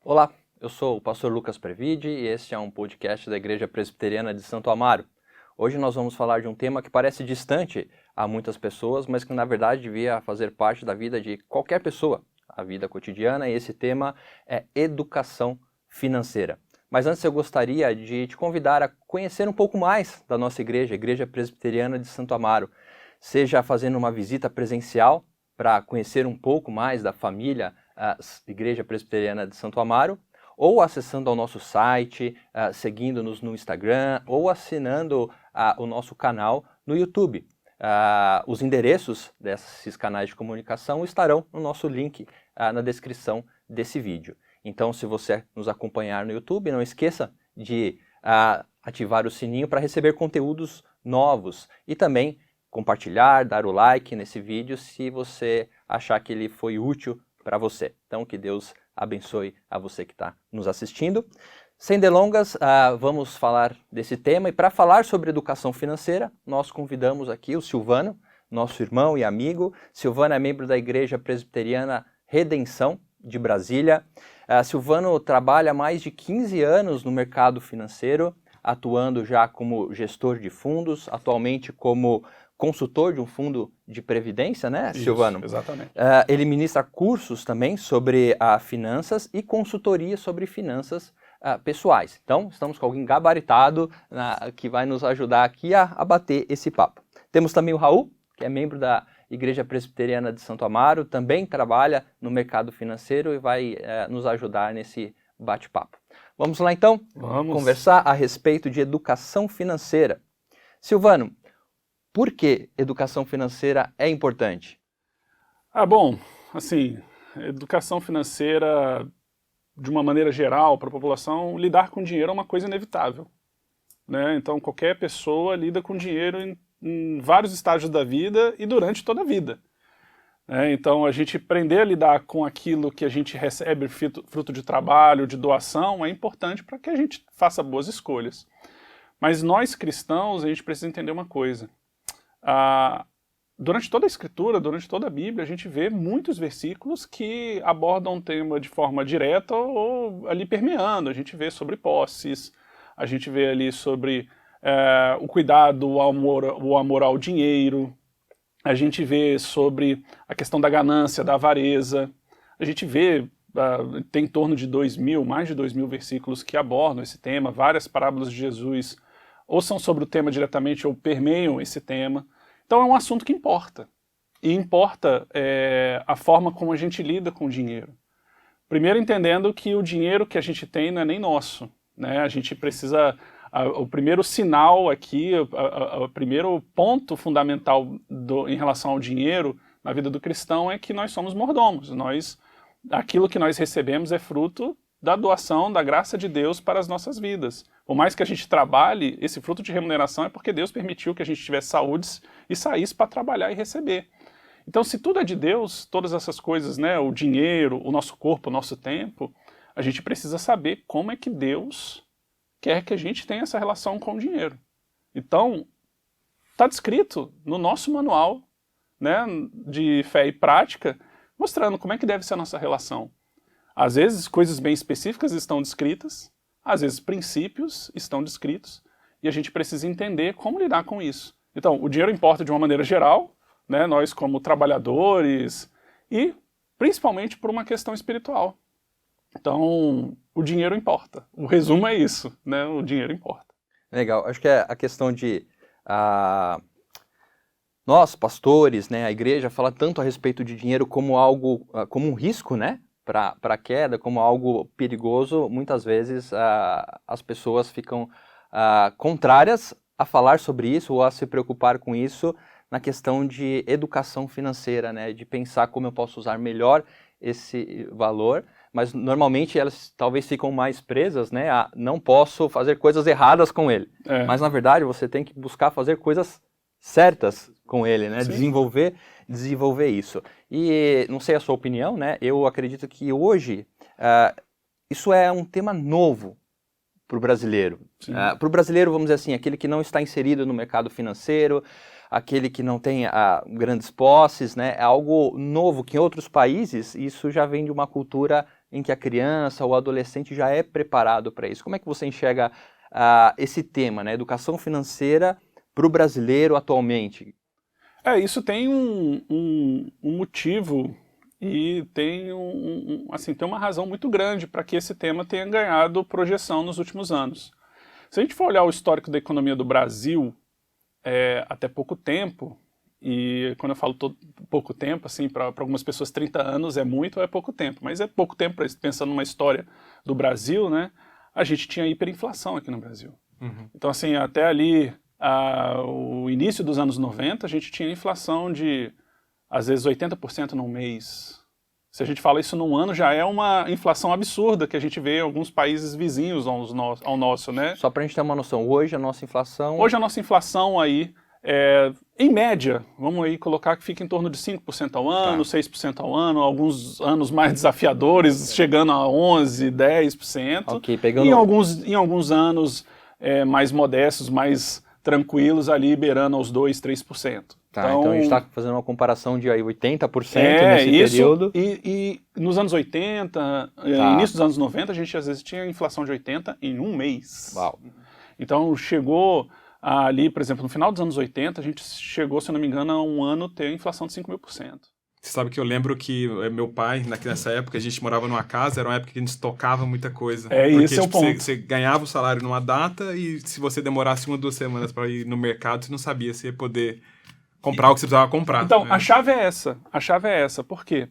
Olá, eu sou o pastor Lucas Previdi e este é um podcast da Igreja Presbiteriana de Santo Amaro. Hoje nós vamos falar de um tema que parece distante a muitas pessoas, mas que na verdade devia fazer parte da vida de qualquer pessoa, a vida cotidiana, e esse tema é educação financeira. Mas antes eu gostaria de te convidar a conhecer um pouco mais da nossa igreja, a Igreja Presbiteriana de Santo Amaro, seja fazendo uma visita presencial para conhecer um pouco mais da família a Igreja Presbiteriana de Santo Amaro, ou acessando ao nosso site, seguindo-nos no Instagram, ou assinando o nosso canal no YouTube. Os endereços desses canais de comunicação estarão no nosso link na descrição desse vídeo. Então, se você nos acompanhar no YouTube, não esqueça de ativar o sininho para receber conteúdos novos e também compartilhar, dar o like nesse vídeo se você achar que ele foi útil para você. Então, que Deus abençoe a você que está nos assistindo. Sem delongas, vamos falar desse tema. E para falar sobre educação financeira, nós convidamos aqui o Silvano, nosso irmão e amigo. Silvano é membro da Igreja Presbiteriana Redenção de Brasília. Silvano trabalha há mais de 15 anos no mercado financeiro, atuando já como gestor de fundos, atualmente como consultor de um fundo de previdência, né, Silvano? Isso, exatamente. Ele ministra cursos também sobre finanças e consultoria sobre finanças pessoais. Então, estamos com alguém gabaritado que vai nos ajudar aqui a bater esse papo. Temos também o Raul, que é membro da Igreja Presbiteriana de Santo Amaro, também trabalha no mercado financeiro e vai nos ajudar nesse bate-papo. Vamos lá então? Vamos conversar a respeito de educação financeira. Silvano, por que educação financeira é importante? Bom, assim, educação financeira, de uma maneira geral, para a população, lidar com dinheiro é uma coisa inevitável, né? Então, qualquer pessoa lida com dinheiro em vários estágios da vida e durante toda a vida. Então, a gente aprender a lidar com aquilo que a gente recebe fruto de trabalho, de doação, é importante para que a gente faça boas escolhas. Mas nós cristãos, a gente precisa entender uma coisa. Durante toda a Escritura, durante toda a Bíblia, a gente vê muitos versículos que abordam o tema de forma direta ou ali permeando. A gente vê sobre posses, a gente vê ali sobre o cuidado, o amor ao dinheiro, a gente vê sobre a questão da ganância, da avareza, a gente vê, tem em torno de mais de 2.000 versículos que abordam esse tema, várias parábolas de Jesus ou são sobre o tema diretamente ou permeiam esse tema. Então é um assunto que importa. E importa a forma como a gente lida com o dinheiro. Primeiro entendendo que o dinheiro que a gente tem não é nem nosso, né? A gente precisa... O primeiro sinal aqui, o primeiro ponto fundamental em relação ao dinheiro na vida do cristão é que nós somos mordomos. Aquilo que nós recebemos é fruto da doação, da graça de Deus para as nossas vidas. Por mais que a gente trabalhe, esse fruto de remuneração é porque Deus permitiu que a gente tivesse saúde e saísse para trabalhar e receber. Então, se tudo é de Deus, todas essas coisas, né, o dinheiro, o nosso corpo, o nosso tempo, a gente precisa saber como é que Deus quer que a gente tenha essa relação com o dinheiro. Então, está descrito no nosso manual, né, de fé e prática, mostrando como é que deve ser a nossa relação. Às vezes, coisas bem específicas estão descritas, às vezes, princípios estão descritos, e a gente precisa entender como lidar com isso. Então, o dinheiro importa de uma maneira geral, né, nós como trabalhadores, e principalmente por uma questão espiritual. Então, o dinheiro importa. O resumo é isso, né, o dinheiro importa. Legal, acho que é a questão de... nós, pastores, né, a igreja, fala tanto a respeito de dinheiro como algo, como um risco, né? Para a queda, como algo perigoso, muitas vezes as pessoas ficam contrárias a falar sobre isso ou a se preocupar com isso na questão de educação financeira, né? De pensar como eu posso usar melhor esse valor, mas normalmente elas talvez ficam mais presas, né? Não posso fazer coisas erradas com ele. Mas na verdade você tem que buscar fazer coisas certas com ele, né? Desenvolver isso. E não sei a sua opinião, né? Eu acredito que hoje isso é um tema novo para o brasileiro. Para o brasileiro, vamos dizer assim, aquele que não está inserido no mercado financeiro, aquele que não tem grandes posses, né? É algo novo que em outros países isso já vem de uma cultura em que a criança ou o adolescente já é preparado para isso? Como é que você enxerga esse tema, né, educação financeira para o brasileiro atualmente? Isso tem um motivo e tem, assim, tem uma razão muito grande para que esse tema tenha ganhado projeção nos últimos anos. Se a gente for olhar o histórico da economia do Brasil, até pouco tempo, e quando eu falo pouco tempo, assim, para algumas pessoas 30 anos é muito ou é pouco tempo, mas é pouco tempo, pensando numa história do Brasil, né, a gente tinha hiperinflação aqui no Brasil. Uhum. Então, assim, até ali, o início dos anos 90, a gente tinha inflação de, às vezes, 80% num mês. Se a gente fala isso num ano, já é uma inflação absurda que a gente vê em alguns países vizinhos ao nosso, né? Só para a gente ter uma noção, hoje a nossa inflação... Hoje a nossa inflação aí, em média, vamos aí colocar que fica em torno de 5% ao ano, 6% ao ano, alguns anos mais desafiadores, chegando a 11%, 10%. Ok, pegando... E em alguns anos mais modestos, mais tranquilos, ali beirando aos 2%, 3%. Então a gente está fazendo uma comparação de aí 80% nesse período. E nos anos 80, início dos anos 90, a gente às vezes tinha inflação de 80% em um mês. Uau. Então chegou ali, por exemplo, no final dos anos 80, a gente chegou, se eu não me engano, a um ano ter inflação de 5.000%. Você sabe que eu lembro que meu pai, nessa época, a gente morava numa casa, era uma época que a gente estocava muita coisa. Porque, esse é o ponto. Você ganhava o salário numa data e se você demorasse 1 ou 2 semanas para ir no mercado, você não sabia se ia poder comprar o que você precisava comprar. Então, a chave é essa. A chave é essa. Por quê?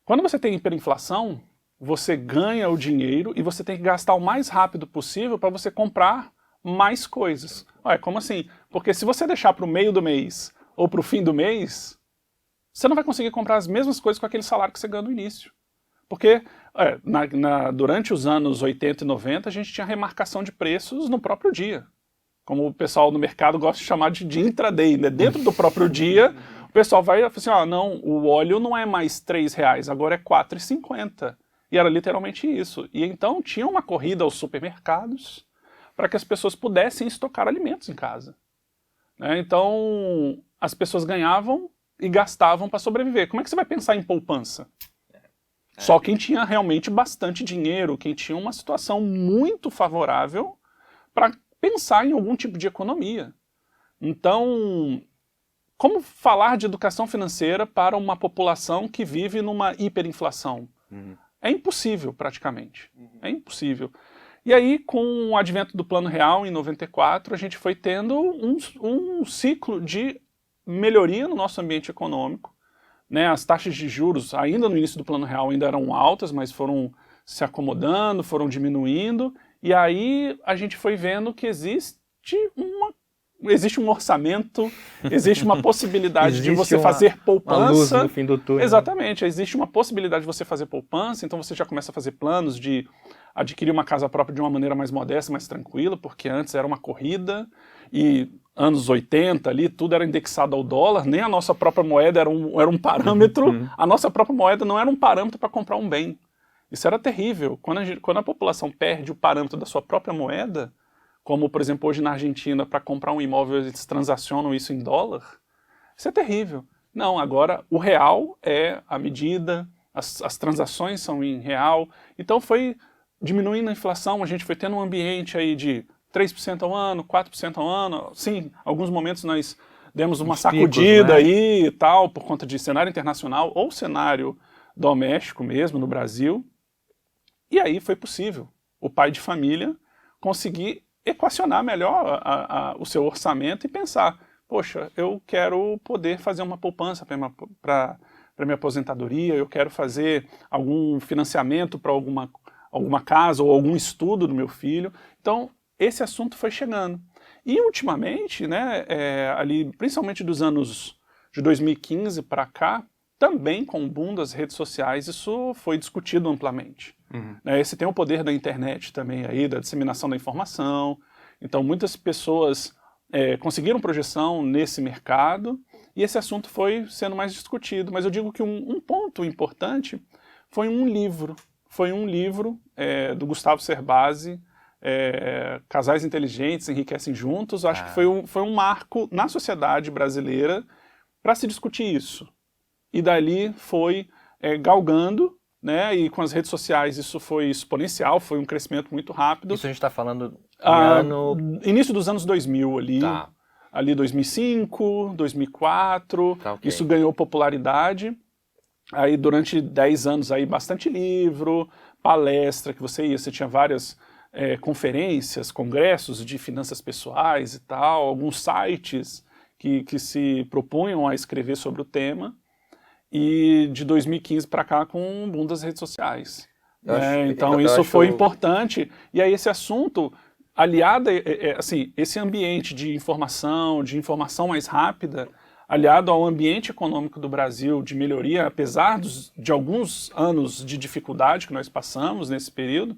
Quando você tem hiperinflação, você ganha o dinheiro e você tem que gastar o mais rápido possível para você comprar mais coisas. Como assim? Porque se você deixar para o meio do mês ou para o fim do mês, você não vai conseguir comprar as mesmas coisas com aquele salário que você ganha no início. Porque durante os anos 80 e 90, a gente tinha remarcação de preços no próprio dia. Como o pessoal no mercado gosta de chamar de intraday, né? Dentro do próprio dia, o pessoal vai falar assim, não, o óleo não é mais R$3, agora é R$4,50. E era literalmente isso. E então tinha uma corrida aos supermercados para que as pessoas pudessem estocar alimentos em casa. Então, as pessoas ganhavam e gastavam para sobreviver. Como é que você vai pensar em poupança? Só quem tinha realmente bastante dinheiro, quem tinha uma situação muito favorável para pensar em algum tipo de economia. Então, como falar de educação financeira para uma população que vive numa hiperinflação? É impossível, praticamente. É impossível. E aí, com o advento do Plano Real, em 94, a gente foi tendo um ciclo de melhoria no nosso ambiente econômico. As taxas de juros, ainda no início do Plano Real, ainda eram altas, mas foram se acomodando, foram diminuindo, e aí a gente foi vendo que existe um orçamento, existe uma possibilidade de você fazer poupança. Uma luz no fim do túnel. Exatamente, existe uma possibilidade de você fazer poupança, então você já começa a fazer planos de adquirir uma casa própria de uma maneira mais modesta, mais tranquila, porque antes era uma corrida, e anos 80 ali, tudo era indexado ao dólar, nem a nossa própria moeda era um parâmetro, a nossa própria moeda não era um parâmetro para comprar um bem. Isso era terrível. Quando a população perde o parâmetro da sua própria moeda, como, por exemplo, hoje na Argentina, para comprar um imóvel, eles transacionam isso em dólar, isso é terrível. Não, agora o real é a medida, as transações são em real, então foi diminuindo a inflação, a gente foi tendo um ambiente aí de 3% ao ano, 4% ao ano, sim, alguns momentos nós demos uma sacudida aí e tal, por conta de cenário internacional ou cenário doméstico mesmo, no Brasil, e aí foi possível o pai de família conseguir equacionar melhor o seu orçamento e pensar, poxa, eu quero poder fazer uma poupança para minha aposentadoria, eu quero fazer algum financiamento para alguma casa ou algum estudo do meu filho. Então, esse assunto foi chegando. E ultimamente, ali, principalmente dos anos de 2015 para cá, também com o boom das redes sociais, isso foi discutido amplamente. Esse tem o poder da internet também, aí, da disseminação da informação. Então, muitas pessoas conseguiram projeção nesse mercado e esse assunto foi sendo mais discutido. Mas eu digo que um ponto importante foi um livro. Foi um livro do Gustavo Cerbasi, Casais Inteligentes Enriquecem Juntos. Acho que foi um marco na sociedade brasileira para se discutir isso. E dali foi galgando né? E com as redes sociais isso foi exponencial, foi um crescimento muito rápido. Isso a gente está falando de Início dos anos 2000 ali. Tá. Ali 2005, 2004, Tá, ok. isso ganhou popularidade. Aí durante 10 anos aí bastante livro, palestra que você tinha várias conferências, congressos de finanças pessoais e tal, alguns sites que se propunham a escrever sobre o tema. E de 2015 para cá com o boom das redes sociais. Então isso foi importante. E aí esse assunto, aliado, assim, esse ambiente de informação mais rápida, aliado ao ambiente econômico do Brasil de melhoria, apesar de alguns anos de dificuldade que nós passamos nesse período,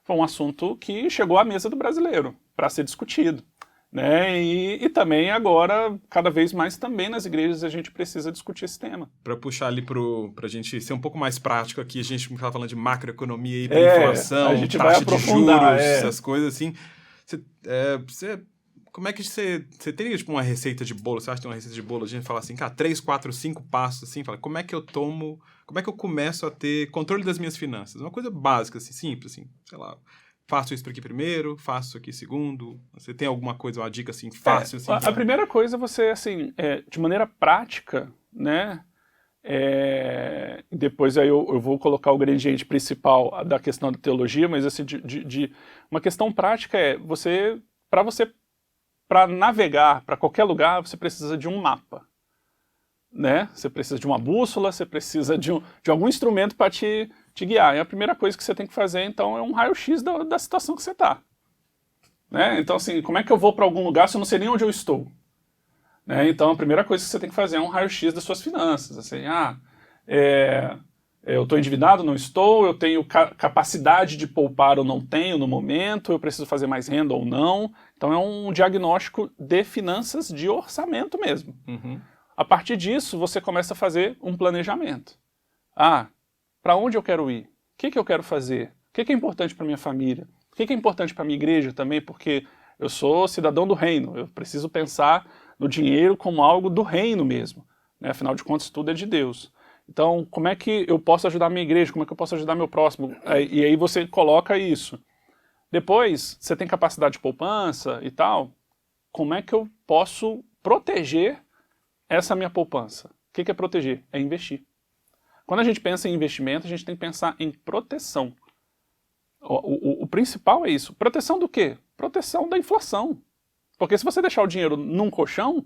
foi um assunto que chegou à mesa do brasileiro para ser discutido. Né? E também agora, cada vez mais também nas igrejas a gente precisa discutir esse tema. Para puxar ali pra gente ser um pouco mais prático aqui, a gente estava falando de macroeconomia, hiperinflação, a gente taxa vai de aprofundar, juros, essas coisas assim. Como é que você teria tipo uma receita de bolo? Você acha que tem uma receita de bolo? A gente fala assim, 3, 4, 5 passos, assim, fala, como é que eu começo a ter controle das minhas finanças? Uma coisa básica, assim, simples, assim, sei lá. Faço isso aqui primeiro, faço isso aqui segundo. Você tem alguma coisa, uma dica assim, fácil? Assim, a primeira coisa é você, assim, de maneira prática, né? Depois aí eu vou colocar o ingrediente principal da questão da teologia, mas assim, uma questão prática para navegar para qualquer lugar, você precisa de um mapa. Né? Você precisa de uma bússola, você precisa de algum instrumento para te guiar. E a primeira coisa que você tem que fazer, então, é um raio-x da situação que você está. Né? Então, assim, como é que eu vou para algum lugar se eu não sei nem onde eu estou? Né? Então, a primeira coisa que você tem que fazer é um raio-x das suas finanças. Assim, eu estou endividado, não estou, eu tenho capacidade de poupar ou não tenho no momento, eu preciso fazer mais renda ou não. Então, é um diagnóstico de finanças de orçamento mesmo. Uhum. A partir disso, você começa a fazer um planejamento. Para onde eu quero ir? O que eu quero fazer? O que é importante para minha família? O que é importante para minha igreja também? Porque eu sou cidadão do reino. Eu preciso pensar no dinheiro como algo do reino mesmo. Né? Afinal de contas, tudo é de Deus. Então, como é que eu posso ajudar a minha igreja? Como é que eu posso ajudar meu próximo? E aí você coloca isso. Depois, você tem capacidade de poupança e tal. Como é que eu posso proteger essa minha poupança? O que é proteger? É investir. Quando a gente pensa em investimento, a gente tem que pensar em proteção. O principal é isso. Proteção do quê? Proteção da inflação. Porque se você deixar o dinheiro num colchão,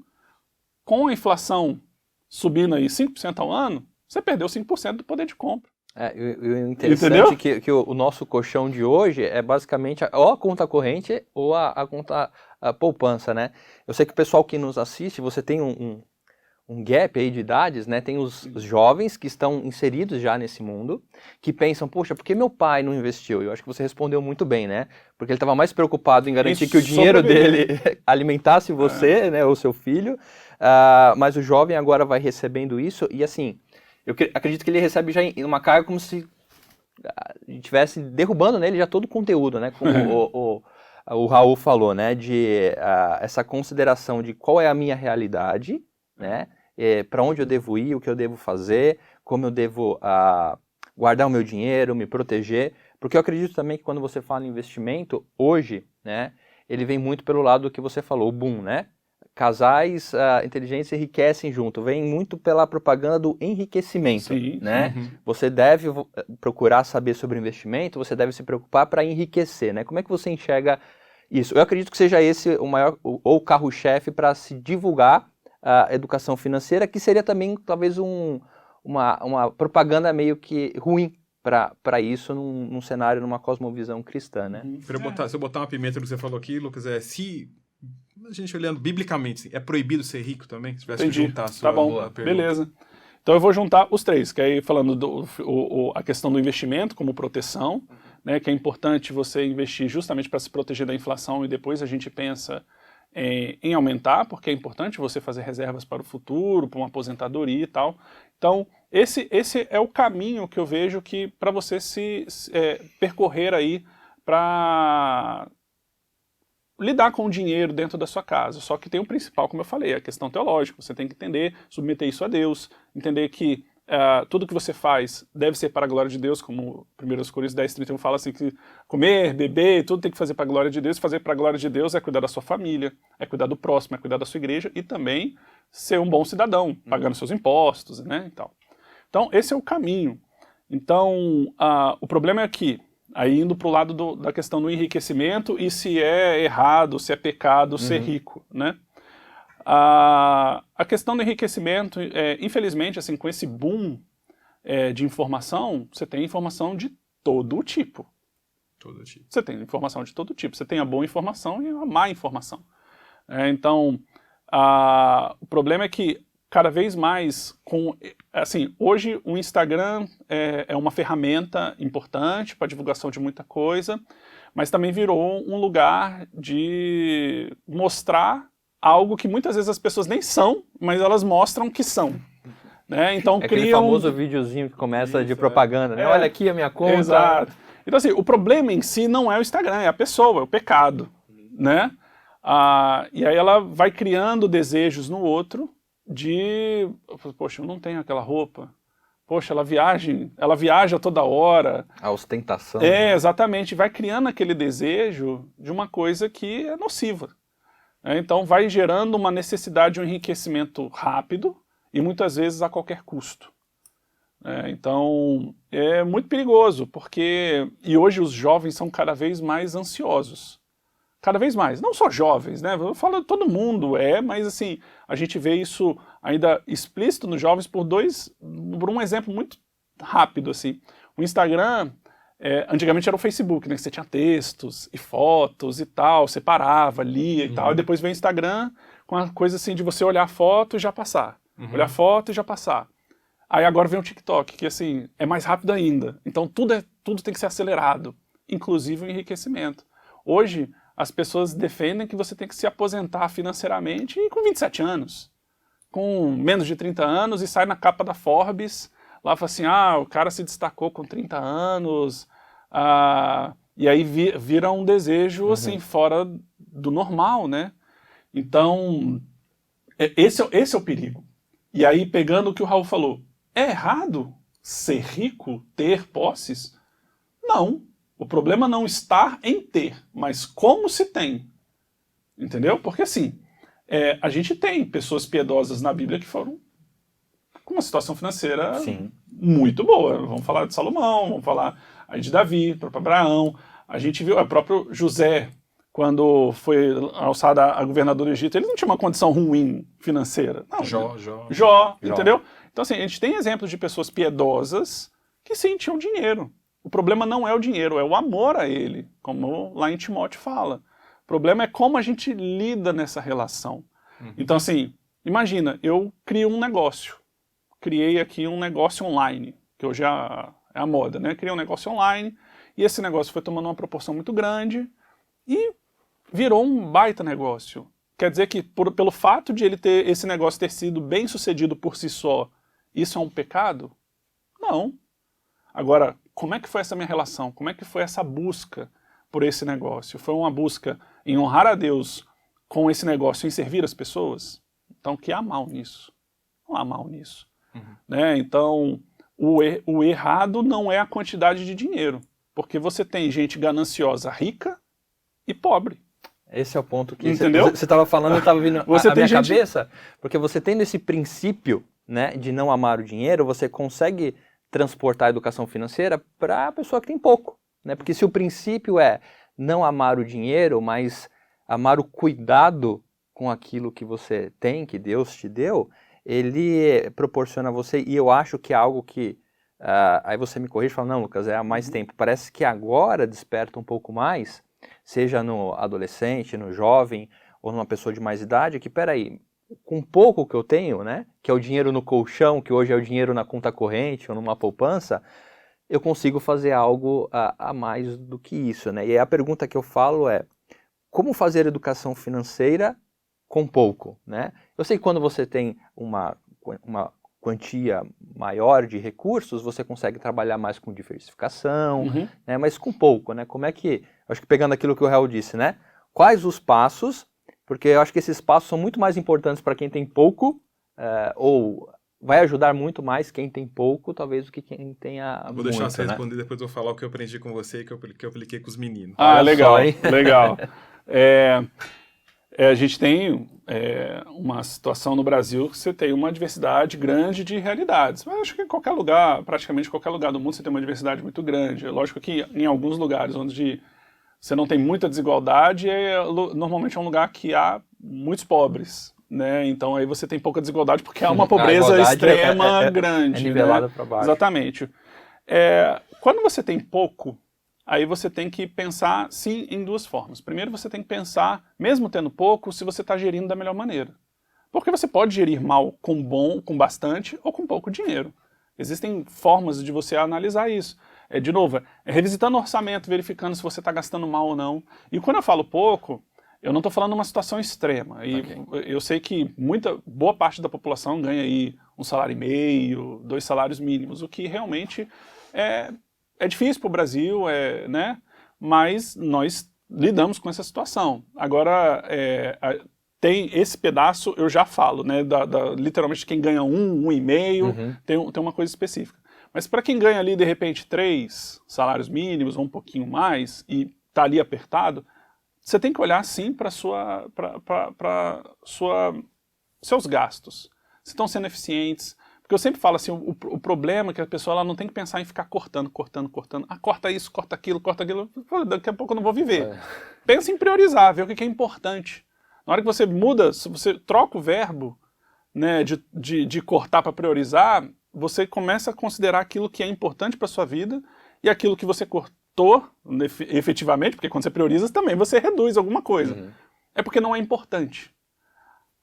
com a inflação subindo aí 5% ao ano, você perdeu 5% do poder de compra. O interessante é que o nosso colchão de hoje é basicamente ou a conta corrente ou a conta poupança, né? Eu sei que o pessoal que nos assiste, você tem um gap aí de idades, né? Tem os jovens que estão inseridos já nesse mundo, que pensam, poxa, por que meu pai não investiu? Eu acho que você respondeu muito bem, né? Porque ele estava mais preocupado em garantir que o dinheiro dele alimentasse você, né, ou seu filho, mas o jovem agora vai recebendo isso, e assim, eu acredito que ele recebe já em uma carga como se estivesse derrubando nele já todo o conteúdo, né? Como o Raul falou, né? De essa consideração de qual é a minha realidade, né? Para onde eu devo ir, o que eu devo fazer, como eu devo guardar o meu dinheiro, me proteger. Porque eu acredito também que quando você fala em investimento, hoje, né? Ele vem muito pelo lado do que você falou, o boom, né? Casais inteligentes enriquecem junto. Vem muito pela propaganda do enriquecimento, Sim, né? Uhum. Você deve procurar saber sobre investimento, você deve se preocupar para enriquecer, né? Como é que você enxerga isso? Eu acredito que seja esse o maior, ou o carro-chefe para se divulgar a educação financeira, que seria também talvez uma propaganda meio que ruim para isso num cenário, numa cosmovisão cristã, né? Se eu botar uma pimenta no que você falou aqui, Lucas, se a gente olhando biblicamente, é proibido ser rico também? Se tivesse que juntar a sua Tá bom, pergunta. beleza. Então eu vou juntar os três, que aí falando a questão do investimento como proteção, né, que é importante você investir justamente para se proteger da inflação, e depois a gente pensa em aumentar, porque é importante você fazer reservas para o futuro, para uma aposentadoria e tal. Então, esse é o caminho que eu vejo que para você percorrer aí para lidar com o dinheiro dentro da sua casa. Só que tem o principal, como eu falei, a questão teológica. Você tem que entender, submeter isso a Deus, entender que tudo que você faz deve ser para a glória de Deus, como 1 Coríntios 10:31 fala assim, que comer, beber, tudo tem que fazer para a glória de Deus. Fazer para a glória de Deus é cuidar da sua família, é cuidar do próximo, é cuidar da sua igreja e também ser um bom cidadão, pagando seus impostos, né, e tal. Então, esse é o caminho. Então, o problema é que, aí indo para o lado da questão do enriquecimento e se é errado, se é pecado ser rico, né? A questão do enriquecimento, infelizmente, assim, com esse boom de informação, você tem informação de todo tipo. Todo tipo. Você tem informação de todo tipo. Você tem a boa informação e a má informação. Então, o problema é que cada vez mais, assim, hoje o Instagram é uma ferramenta importante para divulgação de muita coisa, mas também virou um lugar de mostrar algo que muitas vezes as pessoas nem são, mas elas mostram que são. Né? Então, aquele famoso videozinho que começa de propaganda, né? Olha aqui a minha conta. Exato. Então, assim, o problema em si não é o Instagram, é a pessoa, é o pecado. Né? E aí ela vai criando desejos no outro, poxa, eu não tenho aquela roupa, poxa, ela viaja toda hora. A ostentação. Exatamente, vai criando aquele desejo de uma coisa que é nociva. Então vai gerando uma necessidade de um enriquecimento rápido e muitas vezes a qualquer custo. Então é muito perigoso, e hoje os jovens são cada vez mais ansiosos. Cada vez mais, não só jovens, né? Eu falo todo mundo mas assim, a gente vê isso ainda explícito nos jovens por um exemplo muito rápido, assim. O Instagram, antigamente era o Facebook, né? Você tinha textos e fotos e tal, você parava, lia e tal, e depois veio o Instagram com a coisa assim de você olhar a foto e já passar. Olhar a foto e já passar. Aí agora vem o TikTok, que assim, é mais rápido ainda. Então tudo tem que ser acelerado, inclusive o enriquecimento. Hoje, as pessoas defendem que você tem que se aposentar financeiramente com 27 anos, com menos de 30 anos, e sai na capa da Forbes, lá fala assim, o cara se destacou com 30 anos, e aí vira um desejo assim, fora do normal, né? Então, esse é o perigo. E aí, pegando o que o Raul falou, é errado ser rico, ter posses? Não. O problema não está em ter, mas como se tem. Entendeu? Porque assim, a gente tem pessoas piedosas na Bíblia que foram com uma situação financeira muito boa. Vamos falar de Salomão, vamos falar aí de Davi, próprio Abraão. A gente viu o próprio José, quando foi alçado a governador do Egito, ele não tinha uma condição ruim financeira. Não, Jó, entendeu? Então assim, a gente tem exemplos de pessoas piedosas que sim tinham dinheiro. O problema não é o dinheiro, é o amor a ele, como lá em Timóteo fala. O problema é como a gente lida nessa relação. Então, assim, imagina, eu crio um negócio. Criei aqui um negócio online, que hoje é a moda, né? Criei um negócio online, e esse negócio foi tomando uma proporção muito grande, e virou um baita negócio. Quer dizer que, pelo fato de esse negócio ter sido bem sucedido por si só, isso é um pecado? Não. Agora, como é que foi essa minha relação? Como é que foi essa busca por esse negócio? Foi uma busca em honrar a Deus com esse negócio, em servir as pessoas? Então, que há mal nisso? Não há mal nisso. Né? Então, o errado não é a quantidade de dinheiro, porque você tem gente gananciosa rica e pobre. Esse é o ponto que Entendeu? Você estava falando, eu estava vindo à minha cabeça, porque você tendo esse princípio, né, de não amar o dinheiro, você consegue transportar a educação financeira para a pessoa que tem pouco, né? Porque se o princípio é não amar o dinheiro, mas amar o cuidado com aquilo que você tem, que Deus te deu, ele proporciona a você, e eu acho que é algo que, aí você me corrige e fala, não, Lucas, é há mais tempo, parece que agora desperta um pouco mais, seja no adolescente, no jovem, ou numa pessoa de mais idade, que peraí, com pouco que eu tenho, né, que é o dinheiro no colchão, que hoje é o dinheiro na conta corrente ou numa poupança, eu consigo fazer algo a mais do que isso, né? E aí a pergunta que eu falo é, como fazer educação financeira com pouco, né? Eu sei que quando você tem uma quantia maior de recursos, você consegue trabalhar mais com diversificação, né? Mas com pouco, né? Como é que, acho que pegando aquilo que o Raul disse, né? Quais os passos? Porque eu acho que esses passos são muito mais importantes para quem tem pouco, ou vai ajudar muito mais quem tem pouco, talvez, do que quem tenha Vou muito, deixar você né? responder, depois eu vou falar o que eu aprendi com você e que eu apliquei com os meninos. Ah, Olha legal, só, hein? legal. A gente tem uma situação no Brasil que você tem uma diversidade grande de realidades. Mas acho que em qualquer lugar, praticamente qualquer lugar do mundo, você tem uma diversidade muito grande. É lógico que em alguns lugares onde você não tem muita desigualdade, normalmente é um lugar que há muitos pobres, né? Então aí você tem pouca desigualdade porque há uma pobreza extrema grande. É nivelada, né? para baixo. Exatamente. Quando você tem pouco, aí você tem que pensar, sim, em duas formas. Primeiro, você tem que pensar, mesmo tendo pouco, se você está gerindo da melhor maneira. Porque você pode gerir mal com bastante ou com pouco dinheiro. Existem formas de você analisar isso. De novo, revisitando o orçamento, verificando se você está gastando mal ou não. E quando eu falo pouco, eu não estou falando de uma situação extrema. E eu sei que boa parte da população ganha aí 1,5 salário, 2 salários mínimos, o que realmente é difícil para o Brasil, né? Mas nós lidamos com essa situação. Agora, tem esse pedaço, eu já falo, né? Literalmente quem ganha 1,5, tem uma coisa específica. Mas para quem ganha ali, de repente, 3 salários mínimos ou um pouquinho mais e está ali apertado, você tem que olhar, sim, para seus gastos. Se estão sendo eficientes. Porque eu sempre falo assim, o problema é que a pessoa ela não tem que pensar em ficar cortando. Ah, corta isso, corta aquilo. Daqui a pouco eu não vou viver. Pensa em priorizar, ver o que é importante. Na hora que você muda, se você troca o verbo, né, de cortar para priorizar, você começa a considerar aquilo que é importante para sua vida e aquilo que você cortou efetivamente, porque quando você prioriza também você reduz alguma coisa. É porque não é importante.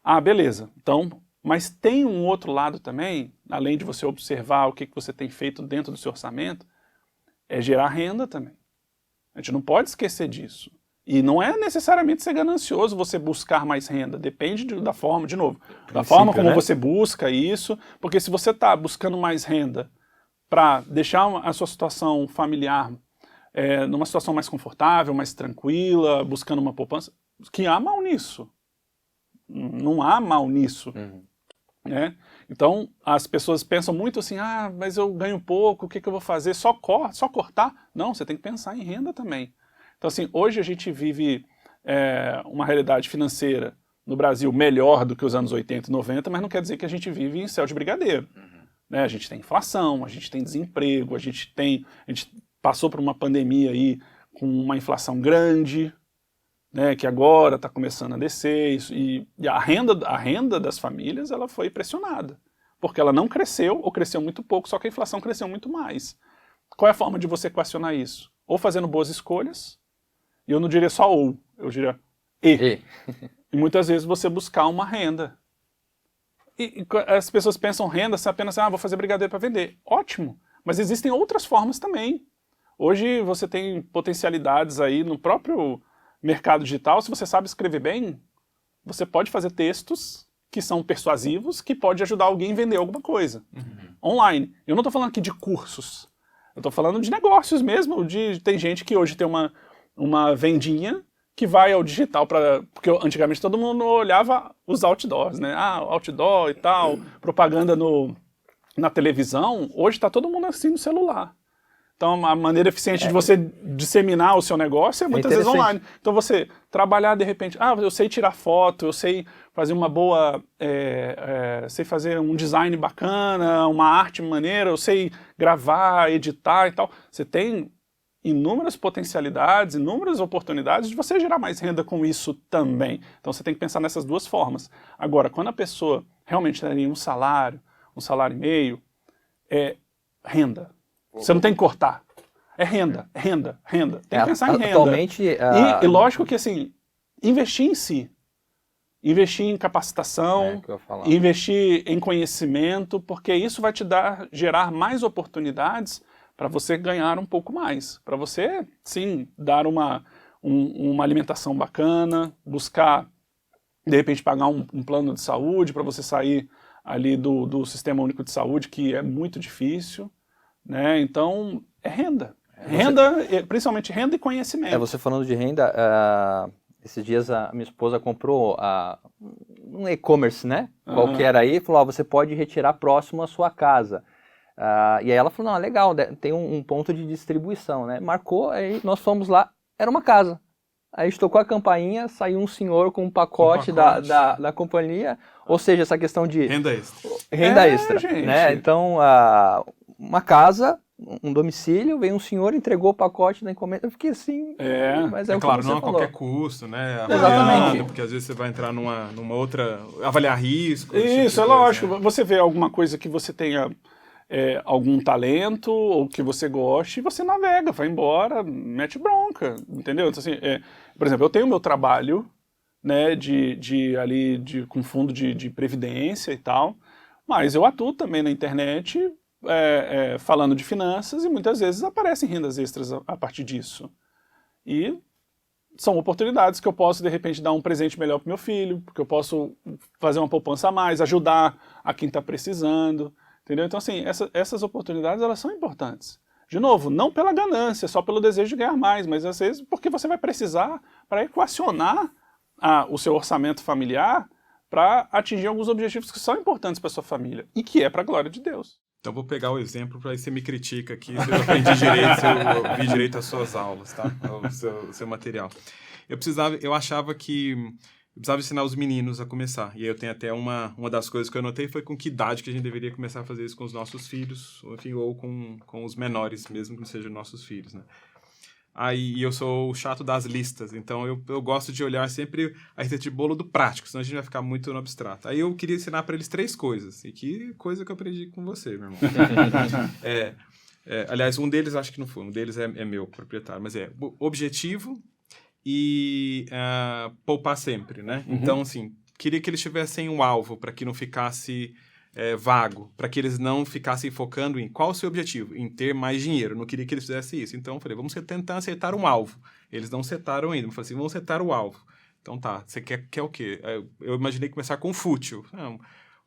Ah, beleza. Então, mas tem um outro lado também, além de você observar o que você tem feito dentro do seu orçamento, é gerar renda também. A gente não pode esquecer disso. E não é necessariamente ser ganancioso você buscar mais renda, depende da forma, de novo, da forma como você busca isso, porque se você está buscando mais renda para deixar a sua situação familiar numa situação mais confortável, mais tranquila, buscando uma poupança, que há mal nisso. Não há mal nisso. Né? Então, as pessoas pensam muito assim, mas eu ganho pouco, o que eu vou fazer? Só cortar? Não, você tem que pensar em renda também. Então, assim, hoje a gente vive uma realidade financeira no Brasil melhor do que os anos 80 e 90, mas não quer dizer que a gente vive em céu de brigadeiro. Né? A gente tem inflação, a gente tem desemprego, a gente passou por uma pandemia aí com uma inflação grande, né, que agora está começando a descer, e a renda das famílias ela foi pressionada, porque ela não cresceu ou cresceu muito pouco, só que a inflação cresceu muito mais. Qual é a forma de você equacionar isso? Ou fazendo boas escolhas, e eu não diria só ou, eu diria e muitas vezes você buscar uma renda. E as pessoas pensam renda apenas, vou fazer brigadeiro para vender. Ótimo, mas existem outras formas também. Hoje você tem potencialidades aí no próprio mercado digital, se você sabe escrever bem, você pode fazer textos que são persuasivos, que pode ajudar alguém a vender alguma coisa. Online. Eu não estou falando aqui de cursos. Eu estou falando de negócios mesmo. Tem gente que hoje tem uma vendinha que vai ao digital, porque antigamente todo mundo olhava os outdoors, né? Outdoor e tal, propaganda na televisão. Hoje está todo mundo assim no celular. Então, a maneira eficiente de você disseminar o seu negócio é muitas vezes online. Então, você trabalhar de repente, eu sei tirar foto, eu sei fazer uma boa, sei fazer um design bacana, uma arte maneira, eu sei gravar, editar e tal. Você tem inúmeras potencialidades, inúmeras oportunidades de você gerar mais renda com isso também. Então, você tem que pensar nessas duas formas. Agora, quando a pessoa realmente tem um salário e meio, renda. Você não tem que cortar. É renda. Tem que pensar em renda. Atualmente, e lógico que, assim, investir em si. Investir em capacitação, investir em conhecimento, porque isso vai te gerar mais oportunidades para você ganhar um pouco mais. Para você, sim, dar uma alimentação bacana, buscar, de repente, pagar um plano de saúde para você sair ali do Sistema Único de Saúde, que é muito difícil. Né? Então, é renda. Principalmente renda e conhecimento. Você falando de renda, esses dias a minha esposa comprou um e-commerce, né? Qualquer aí, falou, você pode retirar próximo à sua casa. E aí ela falou, não, legal, tem um ponto de distribuição, né? Marcou, aí nós fomos lá, era uma casa. Aí a gente tocou a campainha, saiu um senhor com um pacote. Da companhia, ou seja, essa questão de... Renda extra. Renda extra, gente. né? Então, uma casa, um domicílio, veio um senhor, entregou o pacote da encomenda, eu fiquei assim... Mas É claro, que não a falou. qualquer custo, né? Exatamente. Porque às vezes você vai entrar numa outra... avaliar risco. Isso, é lógico. Você vê alguma coisa que você tenha algum talento ou que você goste, e você navega, vai embora, mete bronca, entendeu? Então, assim, por exemplo, eu tenho meu trabalho, né, com fundo de previdência e tal, mas eu atuo também na internet falando de finanças e muitas vezes aparecem rendas extras a partir disso. E são oportunidades que eu posso, de repente, dar um presente melhor para meu filho, porque eu posso fazer uma poupança a mais, ajudar a quem está precisando, entendeu? Então, assim, essas oportunidades, elas são importantes. De novo, não pela ganância, só pelo desejo de ganhar mais, mas às vezes porque você vai precisar para equacionar o seu orçamento familiar para atingir alguns objetivos que são importantes para sua família e que é para a glória de Deus. Então vou pegar o exemplo para aí você me critica aqui se eu aprendi direito, se eu vi direito as suas aulas, tá? O seu material. Eu achava que eu precisava ensinar os meninos a começar. E aí eu tenho até uma das coisas que eu anotei foi com que idade que a gente deveria começar a fazer isso com os nossos filhos, enfim, ou com os menores, mesmo que não sejam nossos filhos, né? Aí eu sou o chato das listas, então eu gosto de olhar sempre a receita de bolo do prático, senão a gente vai ficar muito no abstrato. Aí eu queria ensinar para eles 3 coisas, e que coisa que eu aprendi com você, meu irmão. Aliás, um deles acho que não foi, um deles é meu proprietário, mas objetivo e poupar sempre, né? Uhum. Então, assim, queria que eles tivessem um alvo para que não ficasse vago, para que eles não ficassem focando em qual o seu objetivo, em ter mais dinheiro. Eu não queria que eles fizessem isso. Então, eu falei, vamos tentar acertar um alvo. Eles não setaram ainda. Eu falei assim, vamos setar o alvo. Então, tá, você quer o quê? Eu imaginei começar com fútil.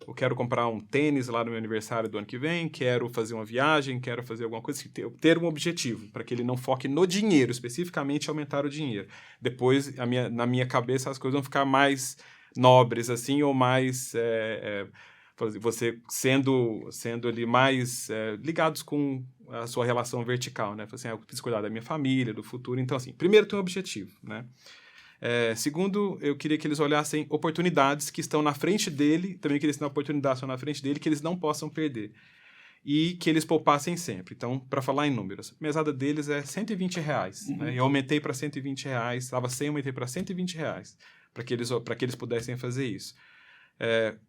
Eu quero comprar um tênis lá no meu aniversário do ano que vem, quero fazer uma viagem, quero fazer alguma coisa, ter um objetivo, para que ele não foque no dinheiro, especificamente aumentar o dinheiro. Depois, na minha cabeça, as coisas vão ficar mais nobres, assim, ou mais... você sendo ali mais ligados com a sua relação vertical, né? Assim, eu preciso cuidar da minha família, do futuro. Então, assim, primeiro tem um objetivo, né? Segundo, eu queria que eles olhassem oportunidades que estão na frente dele, também queria ensinar oportunidades que estão na frente dele, que eles não possam perder. E que eles poupassem sempre. Então, para falar em números, a mesada deles é R$120, né? Eu aumentei para R$120, estava 100, aumentei para R$120, para que eles pudessem fazer isso.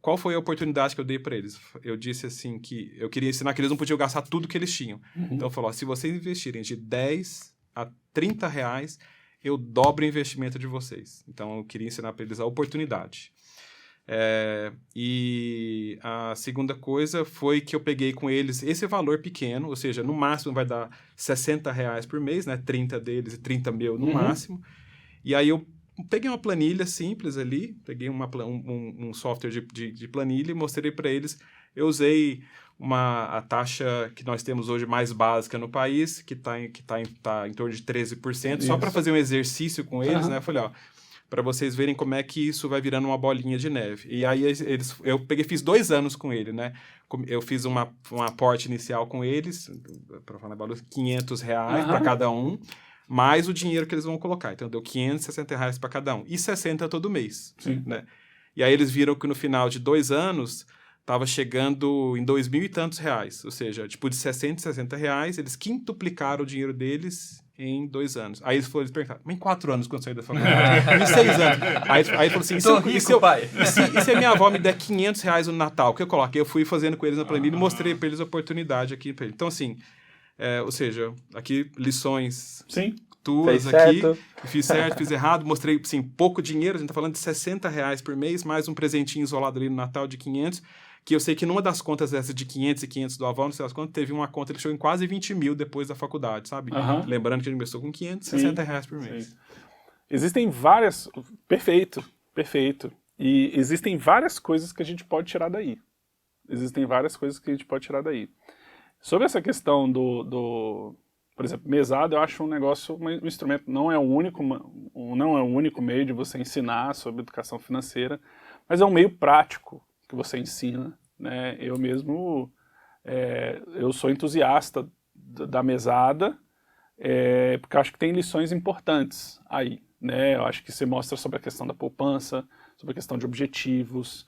Qual foi a oportunidade que eu dei para eles? Eu disse assim que eu queria ensinar que eles não podiam gastar tudo que eles tinham. Então, eu falei, se vocês investirem de R$10 a R$30, eu dobro o investimento de vocês. Então, eu queria ensinar para eles a oportunidade. E a segunda coisa foi que eu peguei com eles esse valor pequeno, ou seja, no máximo vai dar R$60 por mês, né? 30 deles e 30 meu no máximo. E aí eu peguei uma planilha simples ali, peguei um software de planilha e mostrei para eles. Eu usei a taxa que nós temos hoje mais básica no país, que tá em torno de 13%, isso. Só para fazer um exercício com eles, né? Eu falei, para vocês verem como é que isso vai virando uma bolinha de neve. E aí eu fiz 2 anos com ele, né? Eu fiz um aporte inicial com eles, para falar R$500 para cada um, mais o dinheiro que eles vão colocar. Então, deu R$560 para cada um. E 60 todo mês. Sim. Né? E aí eles viram que no final de 2 anos, estava chegando em R$2.000 e tantos. Ou seja, tipo de R$60, eles quintuplicaram o dinheiro deles em 2 anos. Aí eles perguntaram, mas em 4 anos quando eu saí da faculdade? Em 6 anos. Aí falou assim, e se a minha avó me der R$500 no Natal? O que eu coloquei? Eu fui fazendo com eles na planilha e mostrei para eles a oportunidade aqui. Então, assim... ou seja, aqui lições tuas aqui, fiz certo, fiz errado, mostrei, assim, pouco dinheiro, a gente tá falando de R$60 por mês, mais um presentinho isolado ali no Natal de 500, que eu sei que numa das contas dessas de 500 e 500 do avó, não sei as contas, teve uma conta, ele chegou em quase 20 mil depois da faculdade, sabe? Lembrando que a gente começou com 500, R$60 por mês. Sim. Existem várias... Perfeito. E existem várias coisas que a gente pode tirar daí. Sobre essa questão por exemplo, mesada, eu acho um negócio, um instrumento, não é o único não é o único meio de você ensinar sobre educação financeira, mas é um meio prático que você ensina, né? Eu mesmo, eu sou entusiasta da mesada, porque eu acho que tem lições importantes aí, né? Eu acho que você mostra sobre a questão da poupança, sobre a questão de objetivos,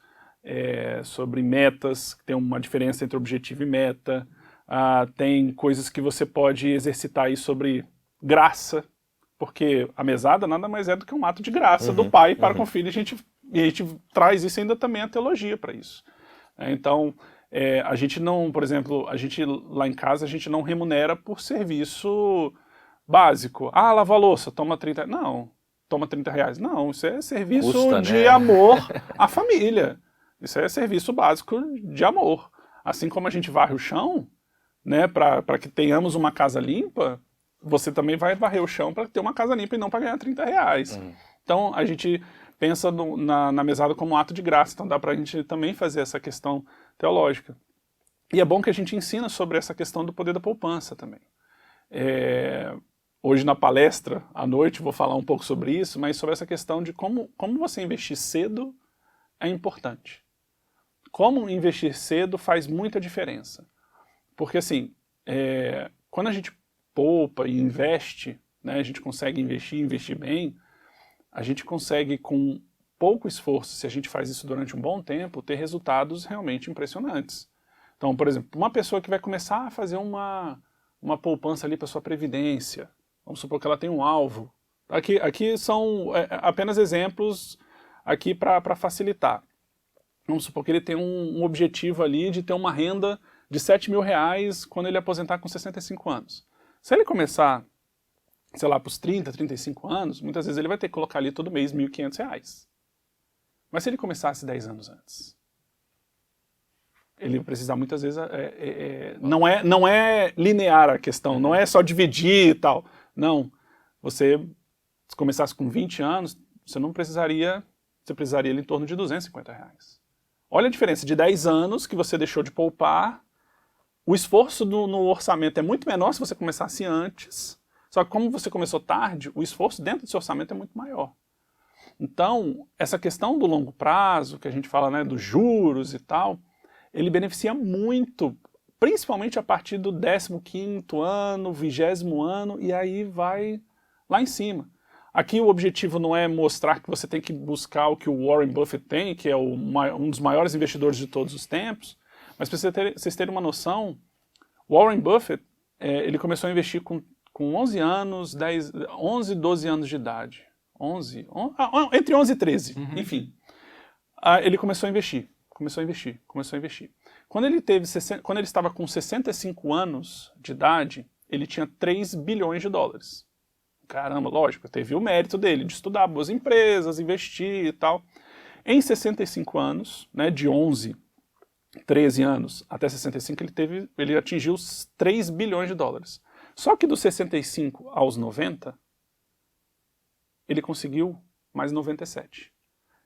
sobre metas, que tem uma diferença entre objetivo e meta, tem coisas que você pode exercitar aí sobre graça, porque a mesada nada mais é do que um ato de graça do pai para com o filho, e a gente traz isso ainda também a teologia para isso. Então, a gente não, por exemplo, lá em casa, a gente não remunera por serviço básico. Lava a louça, toma 30... Não, toma 30 reais. Não, isso é serviço Custa, de né? amor à família. Isso é serviço básico de amor. Assim como a gente varre o chão, né, para que tenhamos uma casa limpa, você também vai varrer o chão para ter uma casa limpa e não para ganhar 30 reais. Então, a gente pensa na mesada como um ato de graça, então dá para a gente também fazer essa questão teológica. E é bom que a gente ensina sobre essa questão do poder da poupança também. Hoje na palestra, à noite, vou falar um pouco sobre isso, mas sobre essa questão de como você investir cedo é importante. Como investir cedo faz muita diferença. Porque assim, quando a gente poupa e investe, né, a gente consegue investir bem, a gente consegue com pouco esforço, se a gente faz isso durante um bom tempo, ter resultados realmente impressionantes. Então, por exemplo, uma pessoa que vai começar a fazer uma poupança ali para sua previdência, vamos supor que ela tem um alvo. Aqui são apenas exemplos aqui para facilitar. Vamos supor que ele tem um objetivo ali de ter uma renda de R$7.000 quando ele aposentar com 65 anos. Se ele começar, sei lá, para os 30, 35 anos, muitas vezes ele vai ter que colocar ali todo mês R$1.500. Mas se ele começasse 10 anos antes, ele vai precisar muitas vezes... não é linear a questão, não é só dividir e tal. Não, se começasse com 20 anos, você precisaria ali em torno de R$250. Olha a diferença de 10 anos que você deixou de poupar. O esforço no orçamento é muito menor se você começasse antes, só que como você começou tarde, o esforço dentro do seu orçamento é muito maior. Então, essa questão do longo prazo, que a gente fala, né, dos juros e tal, ele beneficia muito, principalmente a partir do 15º ano, 20º ano, e aí vai lá em cima. Aqui o objetivo não é mostrar que você tem que buscar o que o Warren Buffett tem, que é um dos maiores investidores de todos os tempos, mas para vocês terem uma noção, Warren Buffett, ele começou a investir com 11 anos, 11, 12 anos de idade. Entre 11 e 13, enfim. Ele começou a investir. Quando ele estava com 65 anos de idade, ele tinha 3 bilhões de dólares. Caramba, lógico, teve o mérito dele de estudar boas empresas, investir e tal. Em 65 anos, né, de 11, 13 anos até 65, ele atingiu os 3 bilhões de dólares. Só que dos 65 aos 90, ele conseguiu mais 97.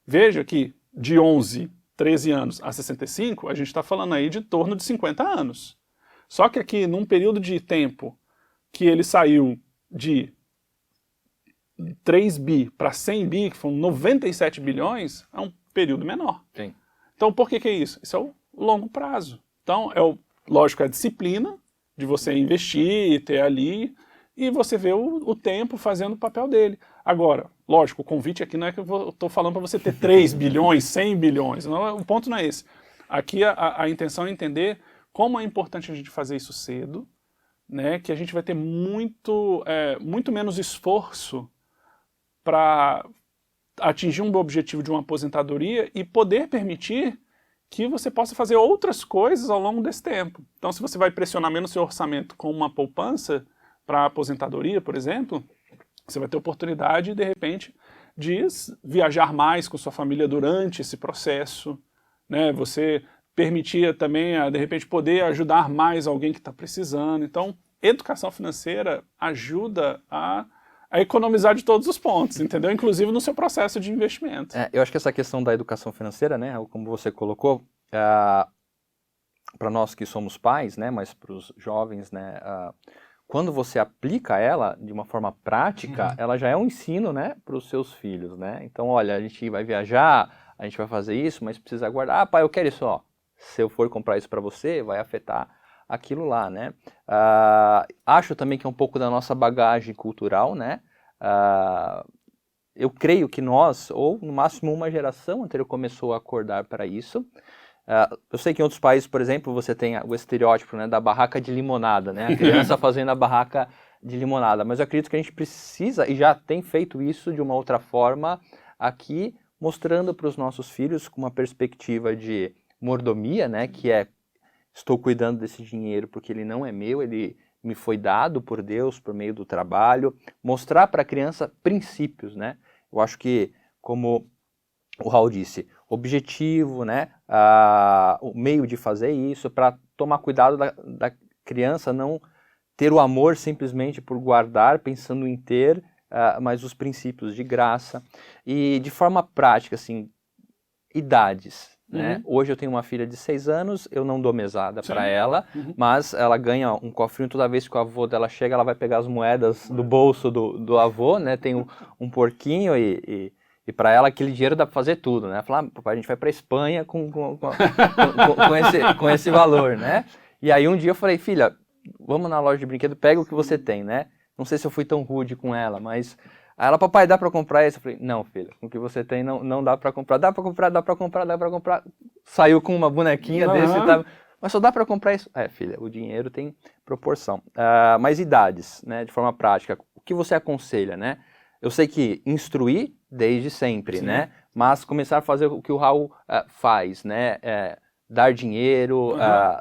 Veja que de 11, 13 anos a 65, a gente está falando aí de torno de 50 anos. Só que aqui, num período de tempo que ele saiu de 3 bi para 100 bi, que foram 97 bilhões, é um período menor. Sim. Então, por que é isso? Isso é o longo prazo. Então, lógico, a disciplina de você investir e ter ali, e você vê o tempo fazendo o papel dele. Agora, lógico, o convite aqui não é que eu estou falando para você ter 3 bilhões, 100 bilhões, não, o ponto não é esse. Aqui a intenção é entender como é importante a gente fazer isso cedo, né, que a gente vai ter muito menos esforço para atingir um objetivo de uma aposentadoria e poder permitir que você possa fazer outras coisas ao longo desse tempo. Então, se você vai pressionar menos seu orçamento com uma poupança para a aposentadoria, por exemplo, você vai ter oportunidade, de repente, de viajar mais com sua família durante esse processo, né? Você permitir também, de repente, poder ajudar mais alguém que está precisando. Então, educação financeira ajuda a economizar de todos os pontos, entendeu? Inclusive no seu processo de investimento. Eu acho que essa questão da educação financeira, né, como você colocou, para nós que somos pais, né, mas para os jovens, né, quando você aplica ela de uma forma prática, ela já é um ensino, né, para os seus filhos, né? Então, olha, a gente vai viajar, a gente vai fazer isso, mas precisa guardar. Ah, pai, eu quero isso, ó. Se eu for comprar isso para você, vai afetar aquilo lá, né? Acho também que é um pouco da nossa bagagem cultural, né? Eu creio que nós, ou no máximo uma geração anterior, começou a acordar para isso. Eu sei que em outros países, por exemplo, você tem o estereótipo, né, da barraca de limonada, né? A criança fazendo a barraca de limonada. Mas eu acredito que a gente precisa, e já tem feito isso de uma outra forma aqui, mostrando para os nossos filhos com uma perspectiva de mordomia, né? Que é, estou cuidando desse dinheiro porque ele não é meu, ele me foi dado por Deus por meio do trabalho. Mostrar para a criança princípios, né? Eu acho que, como o Raul disse, objetivo, né? O meio de fazer isso, para tomar cuidado da criança não ter o amor simplesmente por guardar, pensando em ter, mas os princípios de graça. E de forma prática, assim, idades. Né? Hoje eu tenho uma filha de 6 anos, eu não dou mesada para ela, mas ela ganha um cofrinho toda vez que o avô dela chega, ela vai pegar as moedas do bolso do avô, né? Tem um porquinho e para ela aquele dinheiro dá para fazer tudo, né? Falar, papai, a gente vai para Espanha com esse valor, né? E aí um dia eu falei, filha, vamos na loja de brinquedo, pega o que você tem, né? Não sei se eu fui tão rude com ela, mas... Aí ela, papai, dá para comprar isso? Eu falei, não, filha, com o que você tem não dá para comprar. Dá para comprar, dá para comprar, dá para comprar. Saiu com uma bonequinha desse e tal. Mas só dá para comprar isso? Filha, o dinheiro tem proporção. Mas idades, né, de forma prática, o que você aconselha, né? Eu sei que instruir desde sempre, né? Mas começar a fazer o que o Raul faz, né? Dar dinheiro,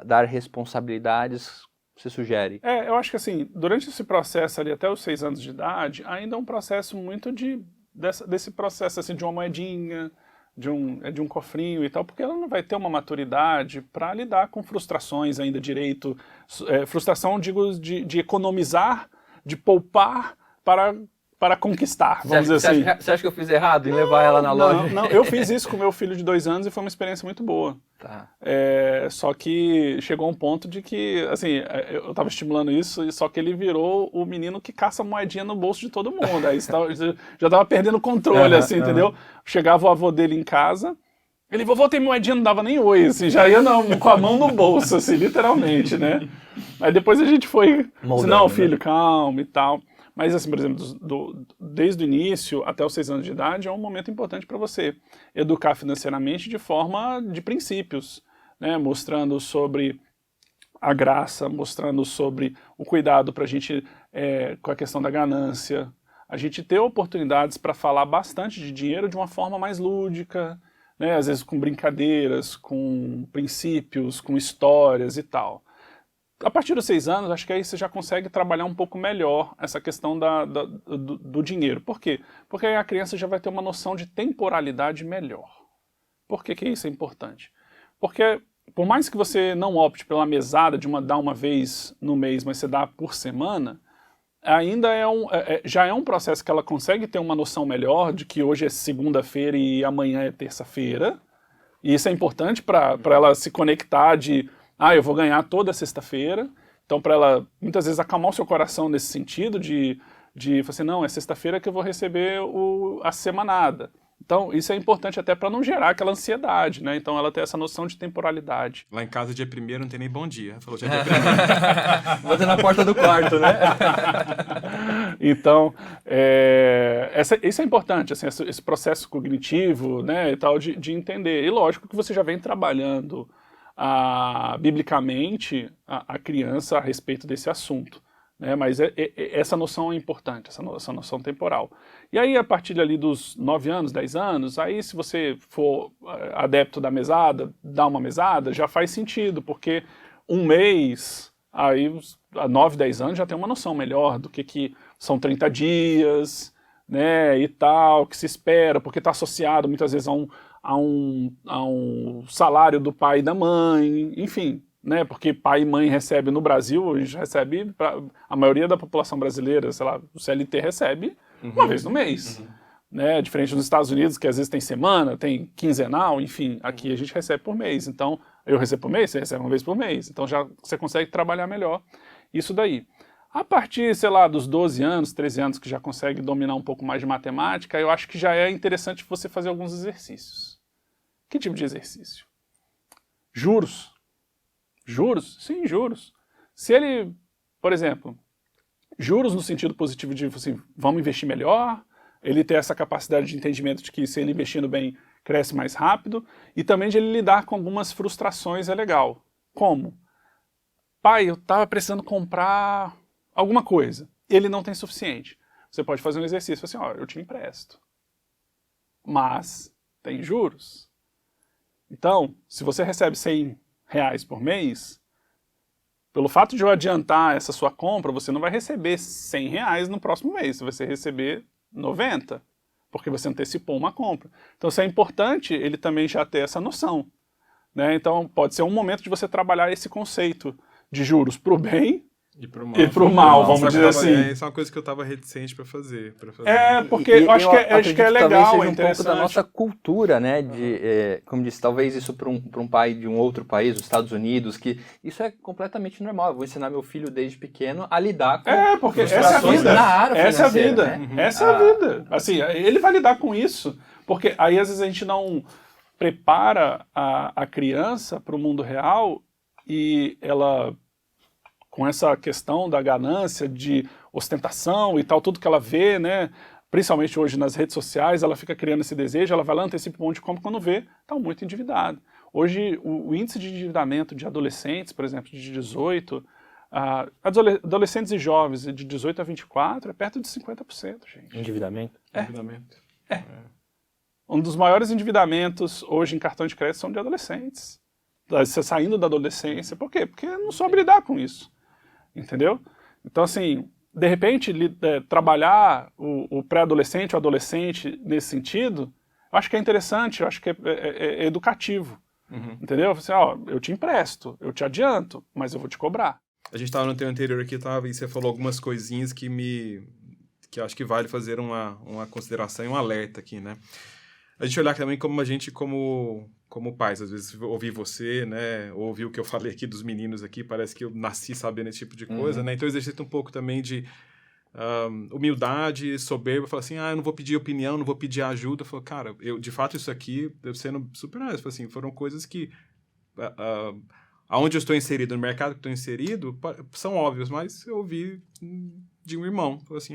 dar responsabilidades, você sugere? Eu acho que assim, durante esse processo ali até os 6 anos de idade, ainda é um processo muito desse processo assim, de uma moedinha, de um cofrinho e tal, porque ela não vai ter uma maturidade para lidar com frustrações ainda direito. Frustração, digo, de economizar, de poupar para conquistar, vamos dizer assim. Você acha que eu fiz errado em levar ela na loja? Não, eu fiz isso com meu filho de 2 anos e foi uma experiência muito boa. Tá. Só que chegou um ponto de que, assim, eu estava estimulando isso, só que ele virou o menino que caça moedinha no bolso de todo mundo. Aí já estava perdendo o controle, assim, entendeu? Chegava o avô dele em casa, ele, vovô, tem moedinha, não dava nem oi, assim, já ia com a mão no bolso, assim, literalmente, né? Aí depois a gente foi, moldando, não, filho, calma e tal. Mas, assim, por exemplo, desde o início até os 6 anos de idade é um momento importante para você educar financeiramente de forma de princípios, né? Mostrando sobre a graça, mostrando sobre o cuidado para a gente com a questão da ganância. A gente ter oportunidades para falar bastante de dinheiro de uma forma mais lúdica, né? Às vezes com brincadeiras, com princípios, com histórias e tal. A partir dos 6 anos, acho que aí você já consegue trabalhar um pouco melhor essa questão do dinheiro. Por quê? Porque aí a criança já vai ter uma noção de temporalidade melhor. Por que isso é importante? Porque por mais que você não opte pela mesada de dar uma vez no mês, mas você dá por semana, ainda já é um processo que ela consegue ter uma noção melhor de que hoje é segunda-feira e amanhã é terça-feira. E isso é importante para ela se conectar eu vou ganhar toda sexta-feira. Então, para ela, muitas vezes, acalmar o seu coração nesse sentido de falar assim, não, é sexta-feira que eu vou receber a semanada. Então, isso é importante até para não gerar aquela ansiedade, né? Então, ela tem essa noção de temporalidade. Lá em casa, dia 1º, não tem nem bom dia. Falou, já é dia 1º. Bota na porta do quarto, né? Então, isso é importante, assim, esse processo cognitivo, né, e tal, de entender. E lógico que você já vem trabalhando biblicamente a criança a respeito desse assunto, né? Mas essa noção é importante, essa noção temporal. E aí, a partir ali dos 9 anos, 10 anos, aí se você for adepto da mesada, dar uma mesada, já faz sentido, porque um mês, aí a 9, 10 anos já tem uma noção melhor do que são 30 dias, né, e tal, que se espera, porque está associado muitas vezes a um salário do pai e da mãe, enfim, né, porque pai e mãe recebem no Brasil, a gente recebe, a maioria da população brasileira, sei lá, o CLT recebe uma vez no mês, né, diferente dos Estados Unidos, que às vezes tem semana, tem quinzenal, enfim, aqui a gente recebe por mês, então eu recebo por mês, você recebe uma vez por mês, então já você consegue trabalhar melhor isso daí. A partir, sei lá, dos 12 anos, 13 anos, que já consegue dominar um pouco mais de matemática, eu acho que já é interessante você fazer alguns exercícios. Que tipo de exercício? Juros. Juros? Sim, juros. Se ele, por exemplo, juros no sentido positivo de, assim, vamos investir melhor, ele ter essa capacidade de entendimento de que se ele investindo bem, cresce mais rápido, e também de ele lidar com algumas frustrações é legal. Como? Pai, eu estava precisando comprar alguma coisa, ele não tem suficiente. Você pode fazer um exercício assim, ó, eu te empresto, mas tem juros. Então, se você recebe R$100 por mês, pelo fato de eu adiantar essa sua compra, você não vai receber R$100 no próximo mês, você vai receber 90, porque você antecipou uma compra. Então, isso é importante ele também já ter essa noção, né? Então, pode ser um momento de você trabalhar esse conceito de juros para o bem e para o mal, vamos dizer assim. Isso é uma coisa que eu estava reticente para fazer. Porque eu acho que é legal, talvez seja é um pouco da nossa cultura, né? Como disse, talvez isso para um pai de um outro país, os Estados Unidos, que isso é completamente normal. Eu vou ensinar meu filho desde pequeno a lidar com porque frustrações na área essa é a financeira, vida. né? Essa é a vida. Assim, ele vai lidar com isso, porque aí às vezes a gente não prepara a criança para o mundo real e ela, com essa questão da ganância, de ostentação e tal, tudo que ela vê, né? Principalmente hoje nas redes sociais, ela fica criando esse desejo, ela vai lá, antecipa um monte de compra, quando vê, está muito endividado. Hoje, o índice de endividamento de adolescentes, por exemplo, de 18, adolescentes e jovens de 18 a 24, é perto de 50%, gente. Endividamento? Endividamento. Um dos maiores endividamentos hoje em cartão de crédito são de adolescentes. Você saindo da adolescência. Por quê? Porque não soube lidar com isso. Entendeu? Então, assim, de repente, trabalhar o pré-adolescente, o adolescente nesse sentido, eu acho que é interessante, eu acho que é educativo. Entendeu? Assim, ó, eu te empresto, eu te adianto, mas eu vou te cobrar. A gente estava no teu anterior aqui, e você falou algumas coisinhas que eu acho que vale fazer uma consideração e um alerta aqui, né? A gente olhar também como a gente, como pais, às vezes ouvir você, né, ou ouvir o que eu falei aqui dos meninos aqui, parece que eu nasci sabendo esse tipo de coisa, né? Então exercita um pouco também de humildade, soberba, falar assim, eu não vou pedir opinião, não vou pedir ajuda. Eu falo, cara, de fato isso aqui, eu sendo super honesto, assim, foram coisas que aonde eu estou inserido, no mercado que estou inserido, são óbvios, mas eu ouvi de um irmão, falou assim,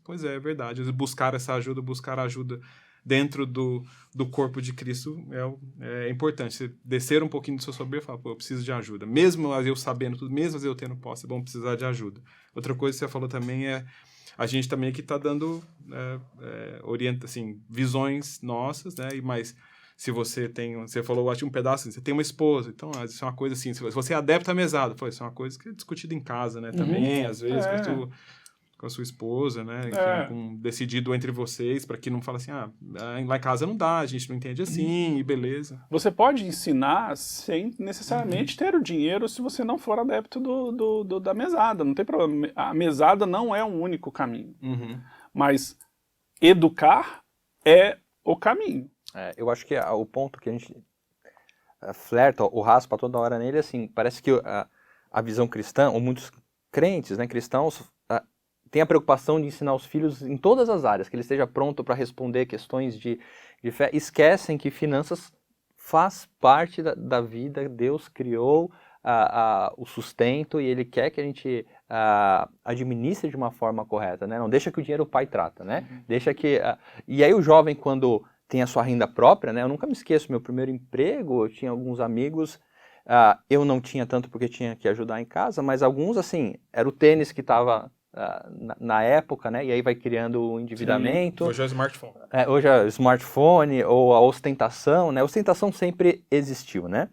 pois é verdade, buscar essa ajuda, buscar ajuda dentro do corpo de Cristo é importante. Você descer um pouquinho do seu soberbo e falar, eu preciso de ajuda. Mesmo eu sabendo tudo, mesmo eu tendo posse, é bom precisar de ajuda. Outra coisa que você falou também é, a gente também aqui está dando visões nossas, né? Mas se você falou, acho um pedaço, você tem uma esposa, então isso é uma coisa assim, se você é adepto à mesada, isso é uma coisa que é discutida em casa, né? Também, às vezes, com a sua esposa, né? Decidido entre vocês, para que não fale assim, lá em casa não dá, a gente não entende assim, e beleza. Você pode ensinar sem necessariamente ter o dinheiro se você não for adepto da mesada, não tem problema. A mesada não é um único caminho. Mas educar é o caminho. Eu acho que o ponto que a gente flerta, ou raspa toda hora nele, assim, parece que a visão cristã, ou muitos crentes, né, cristãos, tem a preocupação de ensinar os filhos em todas as áreas, que ele esteja pronto para responder questões de fé. Esquecem que finanças faz parte da vida, Deus criou o sustento e Ele quer que a gente administre de uma forma correta, né? Não deixa que o dinheiro o pai trata, né? Deixa que... E aí o jovem, quando tem a sua renda própria, né? Eu nunca me esqueço, meu primeiro emprego, eu tinha alguns amigos, eu não tinha tanto porque tinha que ajudar em casa, mas alguns, assim, era o tênis que estava... na época, né? E aí vai criando o endividamento. Sim, hoje é o smartphone. Hoje é o smartphone ou a ostentação, né? A ostentação sempre existiu, né?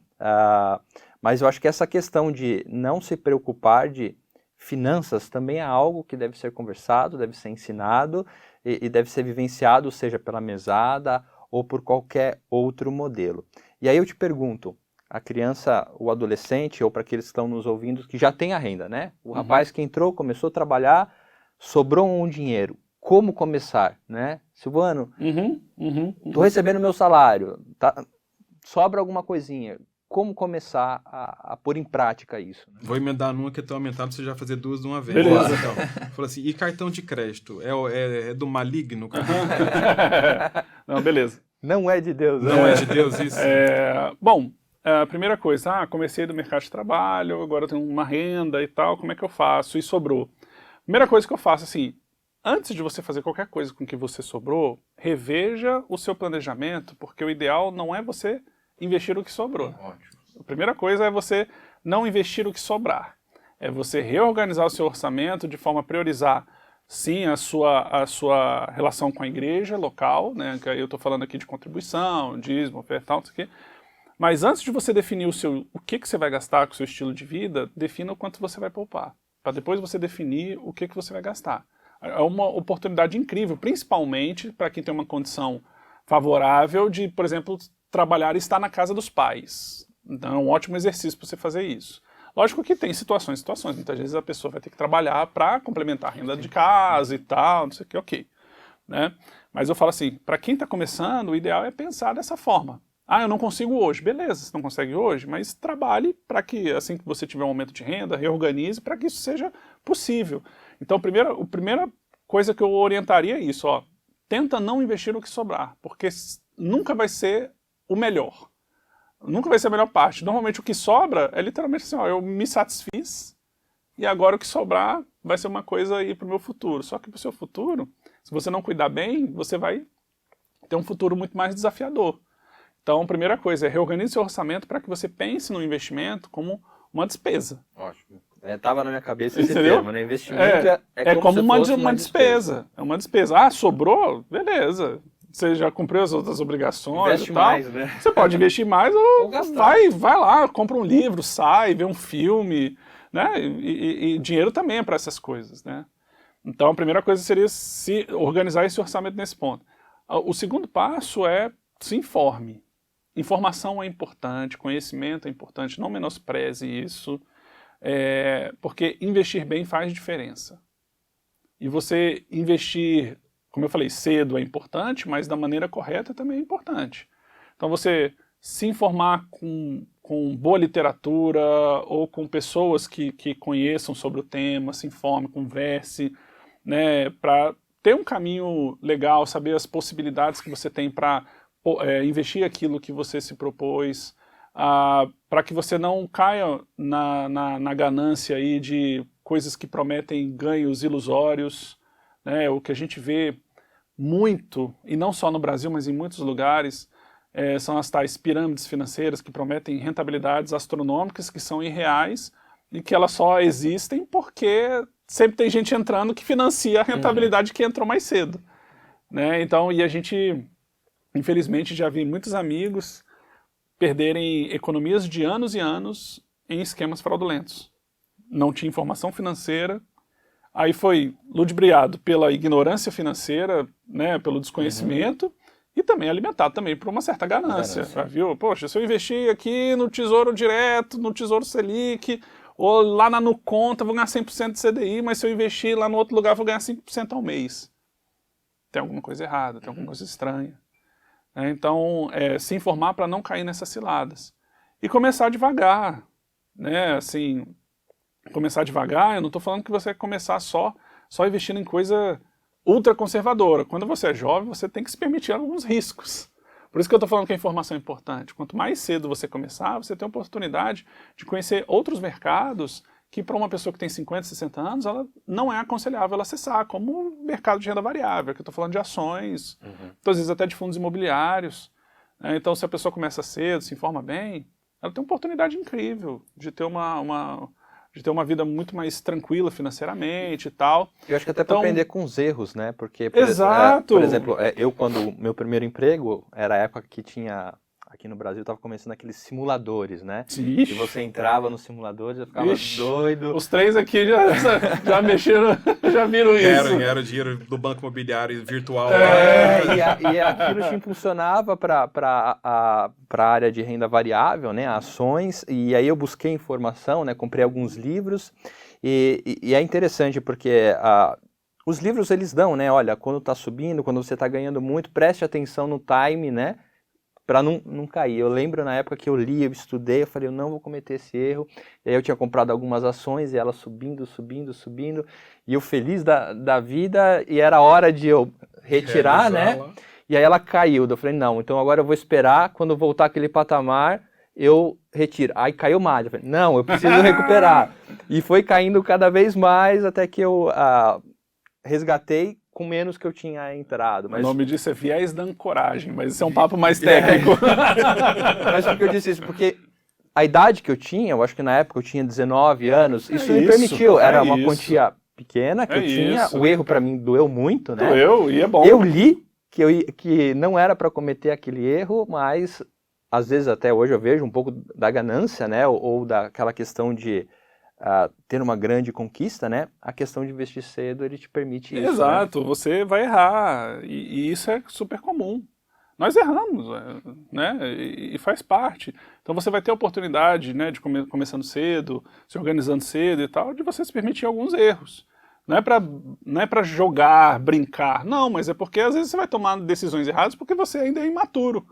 Mas eu acho que essa questão de não se preocupar de finanças também é algo que deve ser conversado, deve ser ensinado e deve ser vivenciado, seja pela mesada ou por qualquer outro modelo. E aí eu te pergunto, a criança, o adolescente, ou para aqueles que estão nos ouvindo, que já tem a renda, né? O rapaz que entrou, começou a trabalhar, sobrou um dinheiro. Como começar, né? Silvano, estou recebendo meu salário, sobra alguma coisinha. como começar a pôr em prática isso? Né? Vou emendar numa que é tão aumentada pra você já fazer duas de uma vez. Beleza. Então, falou assim, e cartão de crédito? É do maligno? Não, beleza. Não é de Deus. Não é de Deus isso? Bom, a primeira coisa, comecei do mercado de trabalho, agora eu tenho uma renda e tal, como é que eu faço? E sobrou. Primeira coisa que eu faço, assim, antes de você fazer qualquer coisa com que você sobrou, reveja o seu planejamento, porque o ideal não é você investir o que sobrou. Ótimo. A primeira coisa é você não investir o que sobrar. É você reorganizar o seu orçamento de forma a priorizar, sim, a sua relação com a igreja local, né? Que aí eu estou falando aqui de contribuição, dízimo, oferta, não sei o quê. Mas antes de você definir o que você vai gastar com o seu estilo de vida, defina o quanto você vai poupar. Para depois você definir o que você vai gastar. É uma oportunidade incrível, principalmente para quem tem uma condição favorável de, por exemplo, trabalhar e estar na casa dos pais. Então é um ótimo exercício para você fazer isso. Lógico que tem situações. Muitas vezes a pessoa vai ter que trabalhar para complementar a renda de casa e tal, não sei o que, ok. Né? Mas eu falo assim, para quem está começando, o ideal é pensar dessa forma. Eu não consigo hoje. Beleza, você não consegue hoje, mas trabalhe para que, assim que você tiver um aumento de renda, reorganize para que isso seja possível. Então, a primeira coisa que eu orientaria é isso, tenta não investir no que sobrar, porque nunca vai ser o melhor. Nunca vai ser a melhor parte. Normalmente o que sobra é literalmente assim, eu me satisfiz e agora o que sobrar vai ser uma coisa aí para o meu futuro. Só que para o seu futuro, se você não cuidar bem, você vai ter um futuro muito mais desafiador. Então, a primeira coisa é reorganize seu orçamento para que você pense no investimento como uma despesa. Ótimo. Tava na minha cabeça esse Entendeu? termo, né? Investimento é como se fosse uma despesa. É uma despesa. Sobrou? Beleza. Você já cumpriu as outras obrigações Investe e tal. mais, né? Você pode investir mais ou vai lá, compra um livro, sai, vê um filme, né? E dinheiro também é para essas coisas, né? Então, a primeira coisa seria se organizar esse orçamento nesse ponto. O segundo passo é se informe. Informação é importante, conhecimento é importante, não menospreze isso, porque investir bem faz diferença. E você investir, como eu falei, cedo é importante, mas da maneira correta também é importante. Então você se informar com boa literatura ou com pessoas que conheçam sobre o tema, se informe, converse, né, para ter um caminho legal, saber as possibilidades que você tem para investir aquilo que você se propôs, para que você não caia na ganância aí de coisas que prometem ganhos ilusórios, né? O que a gente vê muito, e não só no Brasil, mas em muitos lugares, são as tais pirâmides financeiras que prometem rentabilidades astronômicas que são irreais e que elas só existem porque sempre tem gente entrando que financia a rentabilidade que entrou mais cedo, né? Então, e a gente... Infelizmente, já vi muitos amigos perderem economias de anos e anos em esquemas fraudulentos. Não tinha informação financeira, aí foi ludibriado pela ignorância financeira, né, pelo desconhecimento, e também alimentado também por uma certa ganância. Viu? Poxa, se eu investir aqui no Tesouro Direto, no Tesouro Selic, ou lá na Nuconta, vou ganhar 100% de CDI, mas se eu investir lá no outro lugar, vou ganhar 5% ao mês. Tem alguma coisa errada, tem alguma coisa estranha. Então, se informar para não cair nessas ciladas. E começar devagar, né? Assim, começar devagar, eu não estou falando que você vai começar só investindo em coisa ultra conservadora. Quando você é jovem, você tem que se permitir alguns riscos. Por isso que eu estou falando que a informação é importante. Quanto mais cedo você começar, você tem a oportunidade de conhecer outros mercados que para uma pessoa que tem 50, 60 anos, ela não é aconselhável ela acessar, como o mercado de renda variável, que eu estou falando de ações, às vezes até de fundos imobiliários. Então, se a pessoa começa cedo, se informa bem, ela tem uma oportunidade incrível de ter uma vida muito mais tranquila financeiramente e tal. Eu acho que até para aprender com os erros, né? Porque, Exato! Por exemplo, meu primeiro emprego era a época que tinha... Aqui no Brasil estava começando aqueles simuladores, né? Ixi. E você entrava nos simuladores e ficava doido. Os três aqui já mexeram, já viram isso. Era o dinheiro do banco imobiliário virtual. E aquilo te impulsionava para a área de renda variável, né? Ações. E aí eu busquei informação, né? Comprei alguns livros. E é interessante porque os livros eles dão, né? Olha, quando está subindo, quando você está ganhando muito, preste atenção no time, né? para não cair. Eu lembro na época que eu li, eu estudei, eu falei, eu não vou cometer esse erro. E aí eu tinha comprado algumas ações e elas subindo, e eu feliz da vida, e era hora de eu retirar, né? E aí ela caiu. Eu falei, não, então agora eu vou esperar, quando voltar aquele patamar, eu retiro. Aí caiu mais. Eu falei, não, eu preciso recuperar. E foi caindo cada vez mais até que eu resgatei com menos que eu tinha entrado. Mas... O nome disso é viés da ancoragem, mas isso é um papo mais técnico. Mas por que eu disse isso? Porque a idade que eu tinha, eu acho que na época eu tinha 19 anos, isso me permitiu. Era uma quantia pequena que eu tinha, o erro para mim doeu muito, né? Doeu, e é bom. Eu li que não era para cometer aquele erro, mas às vezes até hoje eu vejo um pouco da ganância, né? Ou daquela questão de ter uma grande conquista, né? A questão de investir cedo, ele te permite isso. Exato, né? Você vai errar, e isso é super comum. Nós erramos, né? E faz parte. Então você vai ter a oportunidade, né, de começando cedo, se organizando cedo e tal, de você se permitir alguns erros. Não é para jogar, brincar, não, mas é porque às vezes você vai tomar decisões erradas porque você ainda é imaturo.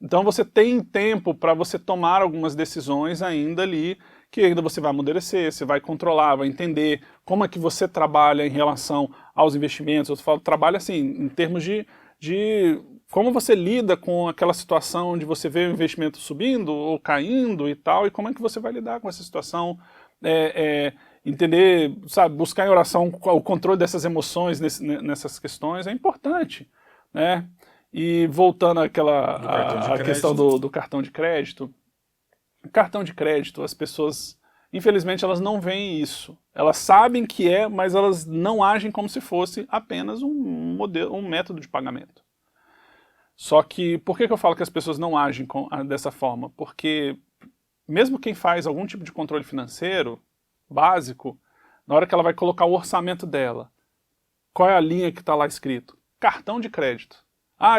Então você tem tempo para você tomar algumas decisões ainda ali, que ainda você vai amadurecer, você vai controlar, vai entender como é que você trabalha em relação aos investimentos. Eu falo trabalho assim, em termos de como você lida com aquela situação de você ver o investimento subindo ou caindo e tal, e como é que você vai lidar com essa situação, entender, sabe, buscar em oração o controle dessas emoções nessas questões é importante, né? E voltando àquela questão do cartão de crédito, cartão de crédito, as pessoas, infelizmente, elas não veem isso. Elas sabem que mas elas não agem como se fosse apenas um método de pagamento. Só que, por que eu falo que as pessoas não agem dessa forma? Porque mesmo quem faz algum tipo de controle financeiro básico, na hora que ela vai colocar o orçamento dela, qual é a linha que está lá escrito? Cartão de crédito.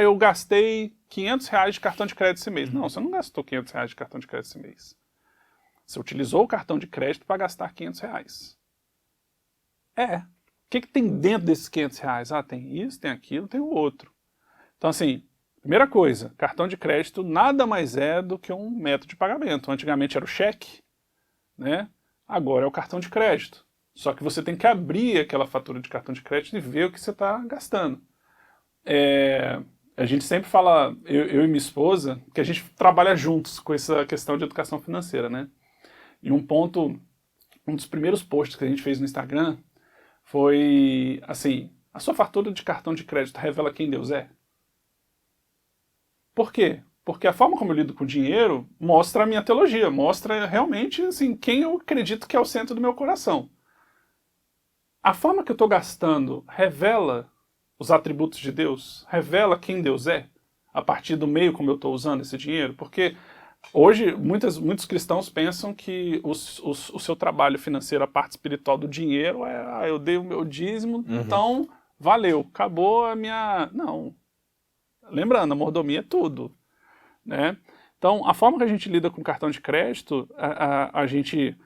Eu gastei R$500 de cartão de crédito esse mês. Não, você não gastou R$500 de cartão de crédito esse mês. Você utilizou o cartão de crédito para gastar R$500. O que tem dentro desses R$500? Tem isso, tem aquilo, tem o outro. Então, assim, primeira coisa, cartão de crédito nada mais é do que um método de pagamento. Antigamente era o cheque, né? Agora é o cartão de crédito. Só que você tem que abrir aquela fatura de cartão de crédito e ver o que você está gastando. A gente sempre fala, eu e minha esposa, que a gente trabalha juntos com essa questão de educação financeira, né? E um dos primeiros posts que a gente fez no Instagram foi assim, a sua fatura de cartão de crédito revela quem Deus é? Por quê? Porque a forma como eu lido com o dinheiro mostra a minha teologia, mostra realmente assim, quem eu acredito que é o centro do meu coração. A forma que eu estou gastando revela os atributos de Deus, revela quem Deus é, a partir do meio como eu estou usando esse dinheiro, porque hoje muitos cristãos pensam que o seu trabalho financeiro, a parte espiritual do dinheiro eu dei o meu dízimo, então valeu, acabou a minha... Não. Lembrando, a mordomia é tudo, né? Então, a forma que a gente lida com cartão de crédito, a gente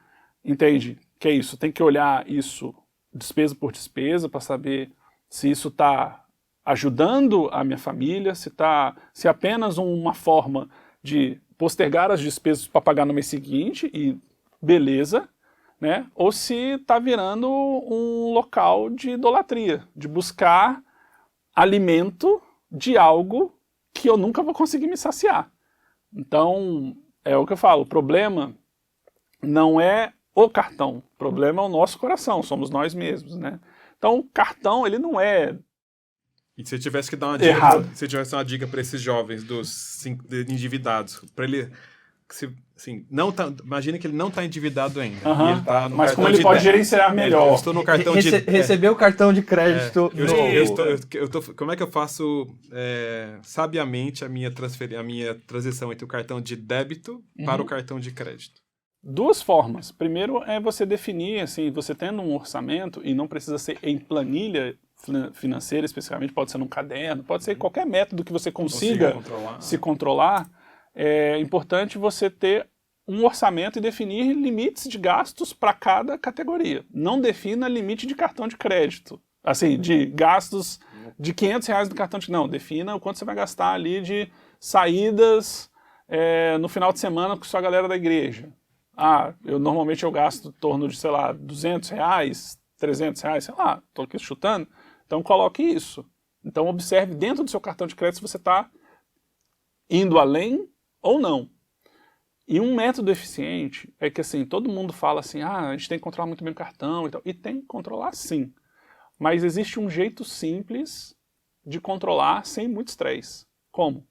entende que é isso, tem que olhar isso despesa por despesa para saber se isso está ajudando a minha família, se é apenas uma forma de postergar as despesas para pagar no mês seguinte, e beleza, né? Ou se está virando um local de idolatria, de buscar alimento de algo que eu nunca vou conseguir me saciar. Então, é o que eu falo, o problema não é o cartão, o problema é o nosso coração, somos nós mesmos, né? Então, o cartão, ele não é... E se eu tivesse que dar uma dica, para esses jovens endividados, para ele, assim, imagina que ele não está endividado ainda. Ele tá no mas como ele pode gerenciar melhor? Eu estou no cartão Receber o cartão de crédito. Como é que eu faço sabiamente a minha transição entre o cartão de débito para o cartão de crédito? Duas formas. Primeiro é você definir, assim, você tendo um orçamento, e não precisa ser em planilha financeira especificamente, pode ser num caderno, pode ser qualquer método que você consiga se controlar. É importante você ter um orçamento e definir limites de gastos para cada categoria. Não defina limite de cartão de crédito, assim, de gastos de R$500 no cartão de... Não, defina o quanto você vai gastar ali de saídas no final de semana com sua galera da igreja. Normalmente eu gasto em torno de, sei lá, R$200, R$300, sei lá, estou aqui chutando. Então coloque isso. Então observe dentro do seu cartão de crédito se você está indo além ou não. E um método eficiente é que, assim, todo mundo fala assim, a gente tem que controlar muito bem o cartão e tal. E tem que controlar sim. Mas existe um jeito simples de controlar sem muito estresse. Como?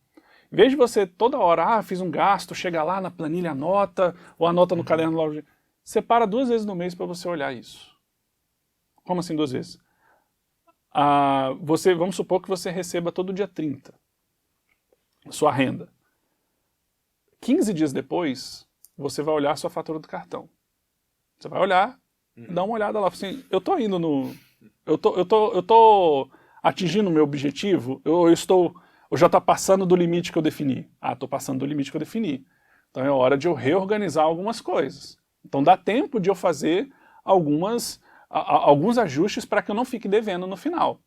Em vez de você toda hora, fiz um gasto, chega lá na planilha, anota, ou anota no caderno logo. Separa 2 vezes no mês para você olhar isso. Como assim 2 vezes? Vamos supor que você receba todo dia 30 sua renda. 15 dias depois, você vai olhar a sua fatura do cartão. Você vai olhar, dá uma olhada lá, assim, eu tô indo no... Eu tô atingindo o meu objetivo? Eu já tô passando do limite que eu defini. Tô passando do limite que eu defini. Então é hora de eu reorganizar algumas coisas. Então dá tempo de eu fazer alguns ajustes para que eu não fique devendo no final.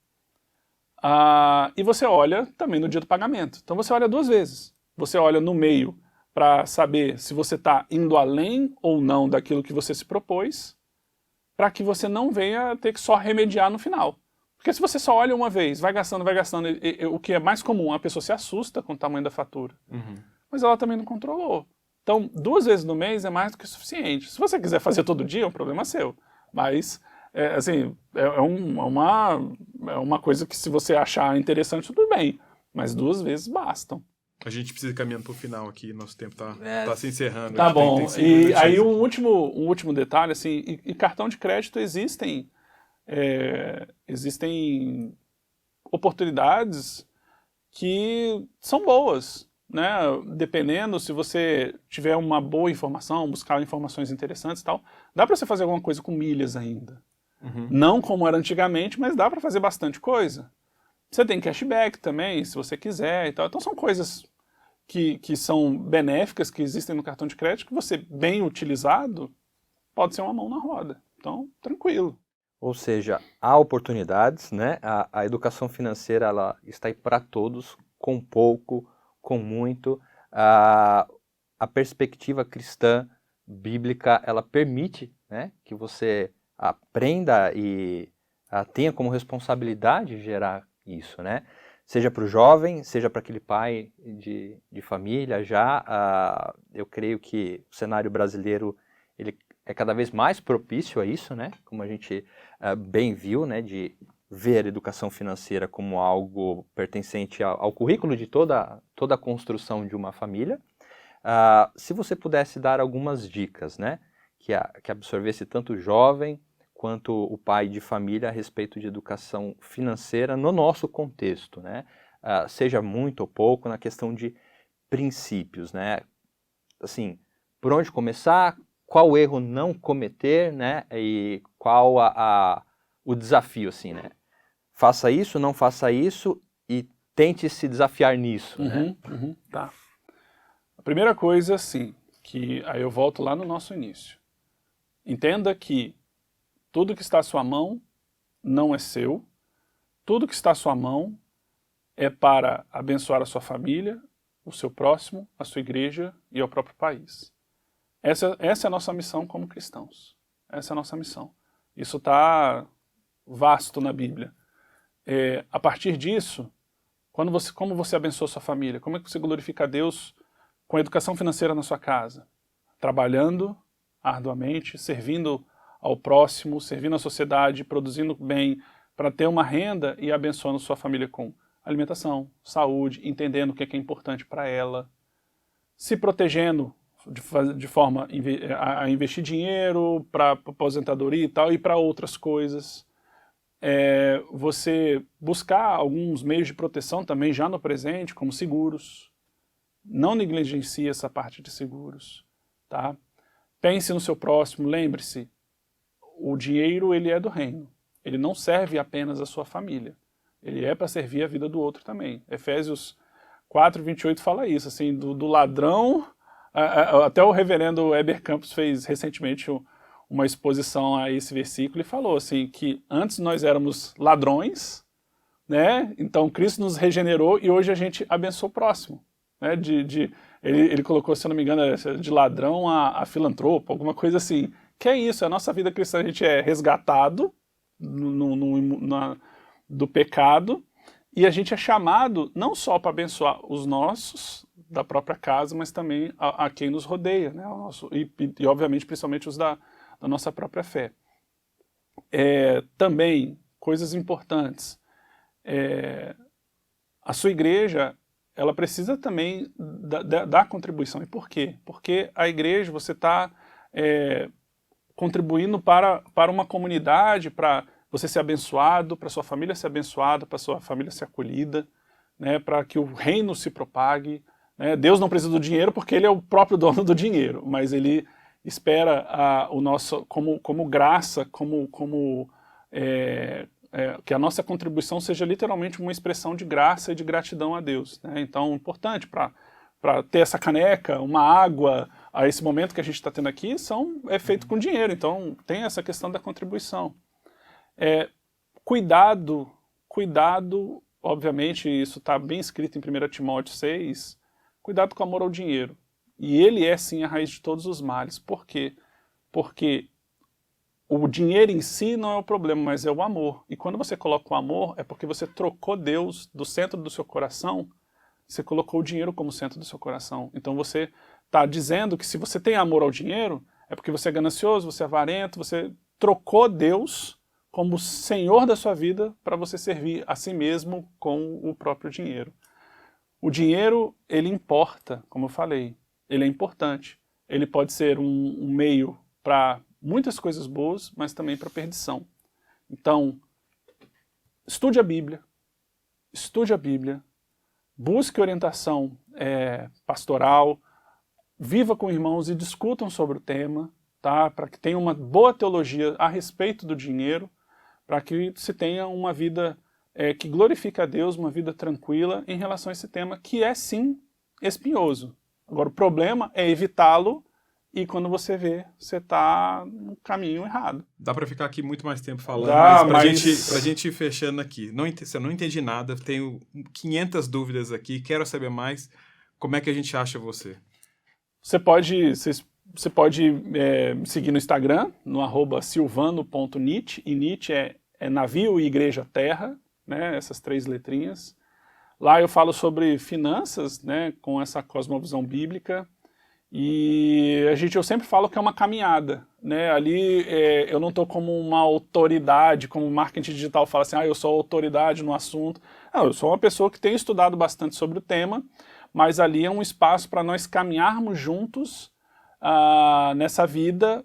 E você olha também no dia do pagamento. Então você olha 2 vezes. Você olha no meio para saber se você está indo além ou não daquilo que você se propôs, para que você não venha ter que só remediar no final. Porque se você só olha uma vez, vai gastando, o que é mais comum, a pessoa se assusta com o tamanho da fatura. Mas ela também não controlou. Então, 2 vezes no mês é mais do que o suficiente. Se você quiser fazer todo dia, é um problema seu. Mas, é uma coisa que se você achar interessante, tudo bem. Mas 2 vezes bastam. A gente precisa ir caminhando para o final aqui, nosso tempo tá se encerrando. Tá bom. E aí um último detalhe, assim, e cartão de crédito existem oportunidades que são boas, né? Dependendo, se você tiver uma boa informação, buscar informações interessantes e tal, dá para você fazer alguma coisa com milhas ainda. Não como era antigamente, mas dá para fazer bastante coisa. Você tem cashback também, se você quiser e tal. Então são coisas que são benéficas, que existem no cartão de crédito, que você, bem utilizado, pode ser uma mão na roda. Então, tranquilo. Ou seja, há oportunidades, né? A educação financeira ela está aí para todos, com pouco, com muito. A perspectiva cristã, bíblica, ela permite, né, que você aprenda e tenha como responsabilidade gerar isso, né? Seja para o jovem, seja para aquele pai de família já. Eu creio que o cenário brasileiro ele é cada vez mais propício a isso, né? Como a gente bem viu, né? De ver a educação financeira como algo pertencente ao currículo de toda a construção de uma família. Se você pudesse dar algumas dicas, né? Que absorvesse tanto o jovem quanto o pai de família a respeito de educação financeira no nosso contexto, né? Seja muito ou pouco na questão de princípios, né? Assim, por onde começar, qual erro não cometer, né? E qual o desafio, assim, né? Faça isso, não faça isso e tente se desafiar nisso, né? Tá. A primeira coisa, assim, que aí eu volto lá no nosso início. Entenda que tudo que está à sua mão não é seu. Tudo que está à sua mão é para abençoar a sua família, o seu próximo, a sua igreja e ao próprio país. Essa é a nossa missão como cristãos. Essa é a nossa missão. Isso está vasto na Bíblia. A partir disso, como você abençoa a sua família? Como é que você glorifica a Deus com a educação financeira na sua casa? Trabalhando arduamente, servindo ao próximo, servindo à sociedade, produzindo bem para ter uma renda e abençoando sua família com alimentação, saúde, entendendo o que é importante para ela, se protegendo de forma a investir dinheiro para aposentadoria e tal, e para outras coisas. Você buscar alguns meios de proteção também já no presente, como seguros. Não negligencie essa parte de seguros. Tá? Pense no seu próximo, lembre-se, o dinheiro ele é do reino. Ele não serve apenas à sua família. Ele é para servir a vida do outro também. Efésios 4:28 fala isso, assim, do ladrão. Até o reverendo Heber Campos fez recentemente uma exposição a esse versículo e falou assim, que antes nós éramos ladrões, né? Então Cristo nos regenerou e hoje a gente abençoa o próximo, né? Ele colocou, se eu não me engano, de ladrão a filantropo, alguma coisa assim. Que é isso, a nossa vida cristã, a gente é resgatado do pecado, e a gente é chamado não só para abençoar os nossos, da própria casa, mas também a quem nos rodeia, né? E obviamente, principalmente os da nossa própria fé. Também, coisas importantes. A sua igreja, ela precisa também da contribuição. E por quê? Porque a igreja, você está contribuindo para uma comunidade, para você ser abençoado, para sua família ser abençoada, para sua família ser acolhida, né, para que o reino se propague. Né? Deus não precisa do dinheiro porque ele é o próprio dono do dinheiro, mas ele espera o nosso como graça, que a nossa contribuição seja literalmente uma expressão de graça e de gratidão a Deus. Né? Então, importante para ter essa caneca, uma água, a esse momento que a gente está tendo aqui, é feito com dinheiro. Então, tem essa questão da contribuição. Cuidado, obviamente, isso está bem escrito em 1 Timóteo 6, cuidado com o amor ao dinheiro. E ele é, sim, a raiz de todos os males. Por quê? Porque o dinheiro em si não é o problema, mas é o amor. E quando você coloca o amor, é porque você trocou Deus do centro do seu coração, você colocou o dinheiro como centro do seu coração. Então você está dizendo que se você tem amor ao dinheiro, é porque você é ganancioso, você é avarento, você trocou Deus como Senhor da sua vida para você servir a si mesmo com o próprio dinheiro. O dinheiro, ele importa, como eu falei, ele é importante. Ele pode ser um meio para muitas coisas boas, mas também para perdição. Então, estude a Bíblia, busque orientação pastoral, viva com irmãos e discutam sobre o tema, tá? Para que tenha uma boa teologia a respeito do dinheiro, para que se tenha uma vida que glorifique a Deus, uma vida tranquila em relação a esse tema, que é sim espinhoso. Agora, o problema é evitá-lo, e quando você vê, você está no caminho errado. Dá para ficar aqui muito mais tempo falando, mas pra gente ir fechando aqui. Se eu não entendi nada, tenho 500 dúvidas aqui, quero saber mais. Como é que a gente acha você? Você pode me seguir no Instagram, no @silvano.nit, e nit é navio e igreja terra, né, essas 3 letrinhas. Lá eu falo sobre finanças, né, com essa cosmovisão bíblica, e eu sempre falo que é uma caminhada, né? Ali eu não estou como uma autoridade, como o marketing digital fala assim, eu sou autoridade no assunto. Não, eu sou uma pessoa que tem estudado bastante sobre o tema, mas ali é um espaço para nós caminharmos juntos nessa vida,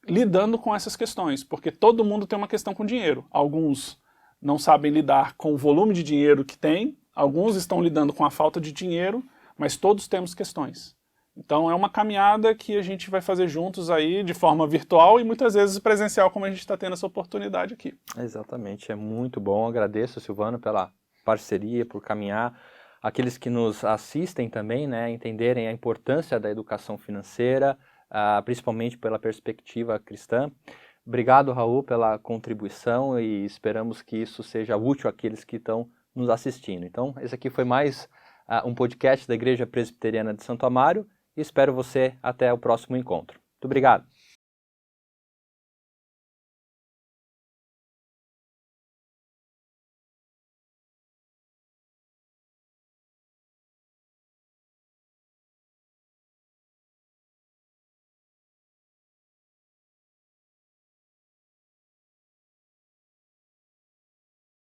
lidando com essas questões, porque todo mundo tem uma questão com dinheiro. Alguns não sabem lidar com o volume de dinheiro que tem, alguns estão lidando com a falta de dinheiro, mas todos temos questões. Então é uma caminhada que a gente vai fazer juntos aí de forma virtual e muitas vezes presencial, como a gente está tendo essa oportunidade aqui. Exatamente, é muito bom. Agradeço, Silvano, pela parceria, por caminhar. Aqueles que nos assistem também, né, entenderem a importância da educação financeira, principalmente pela perspectiva cristã. Obrigado, Raul, pela contribuição e esperamos que isso seja útil àqueles que estão nos assistindo. Então, esse aqui foi mais um podcast da Igreja Presbiteriana de Santo Amaro e espero você até o próximo encontro. Muito obrigado.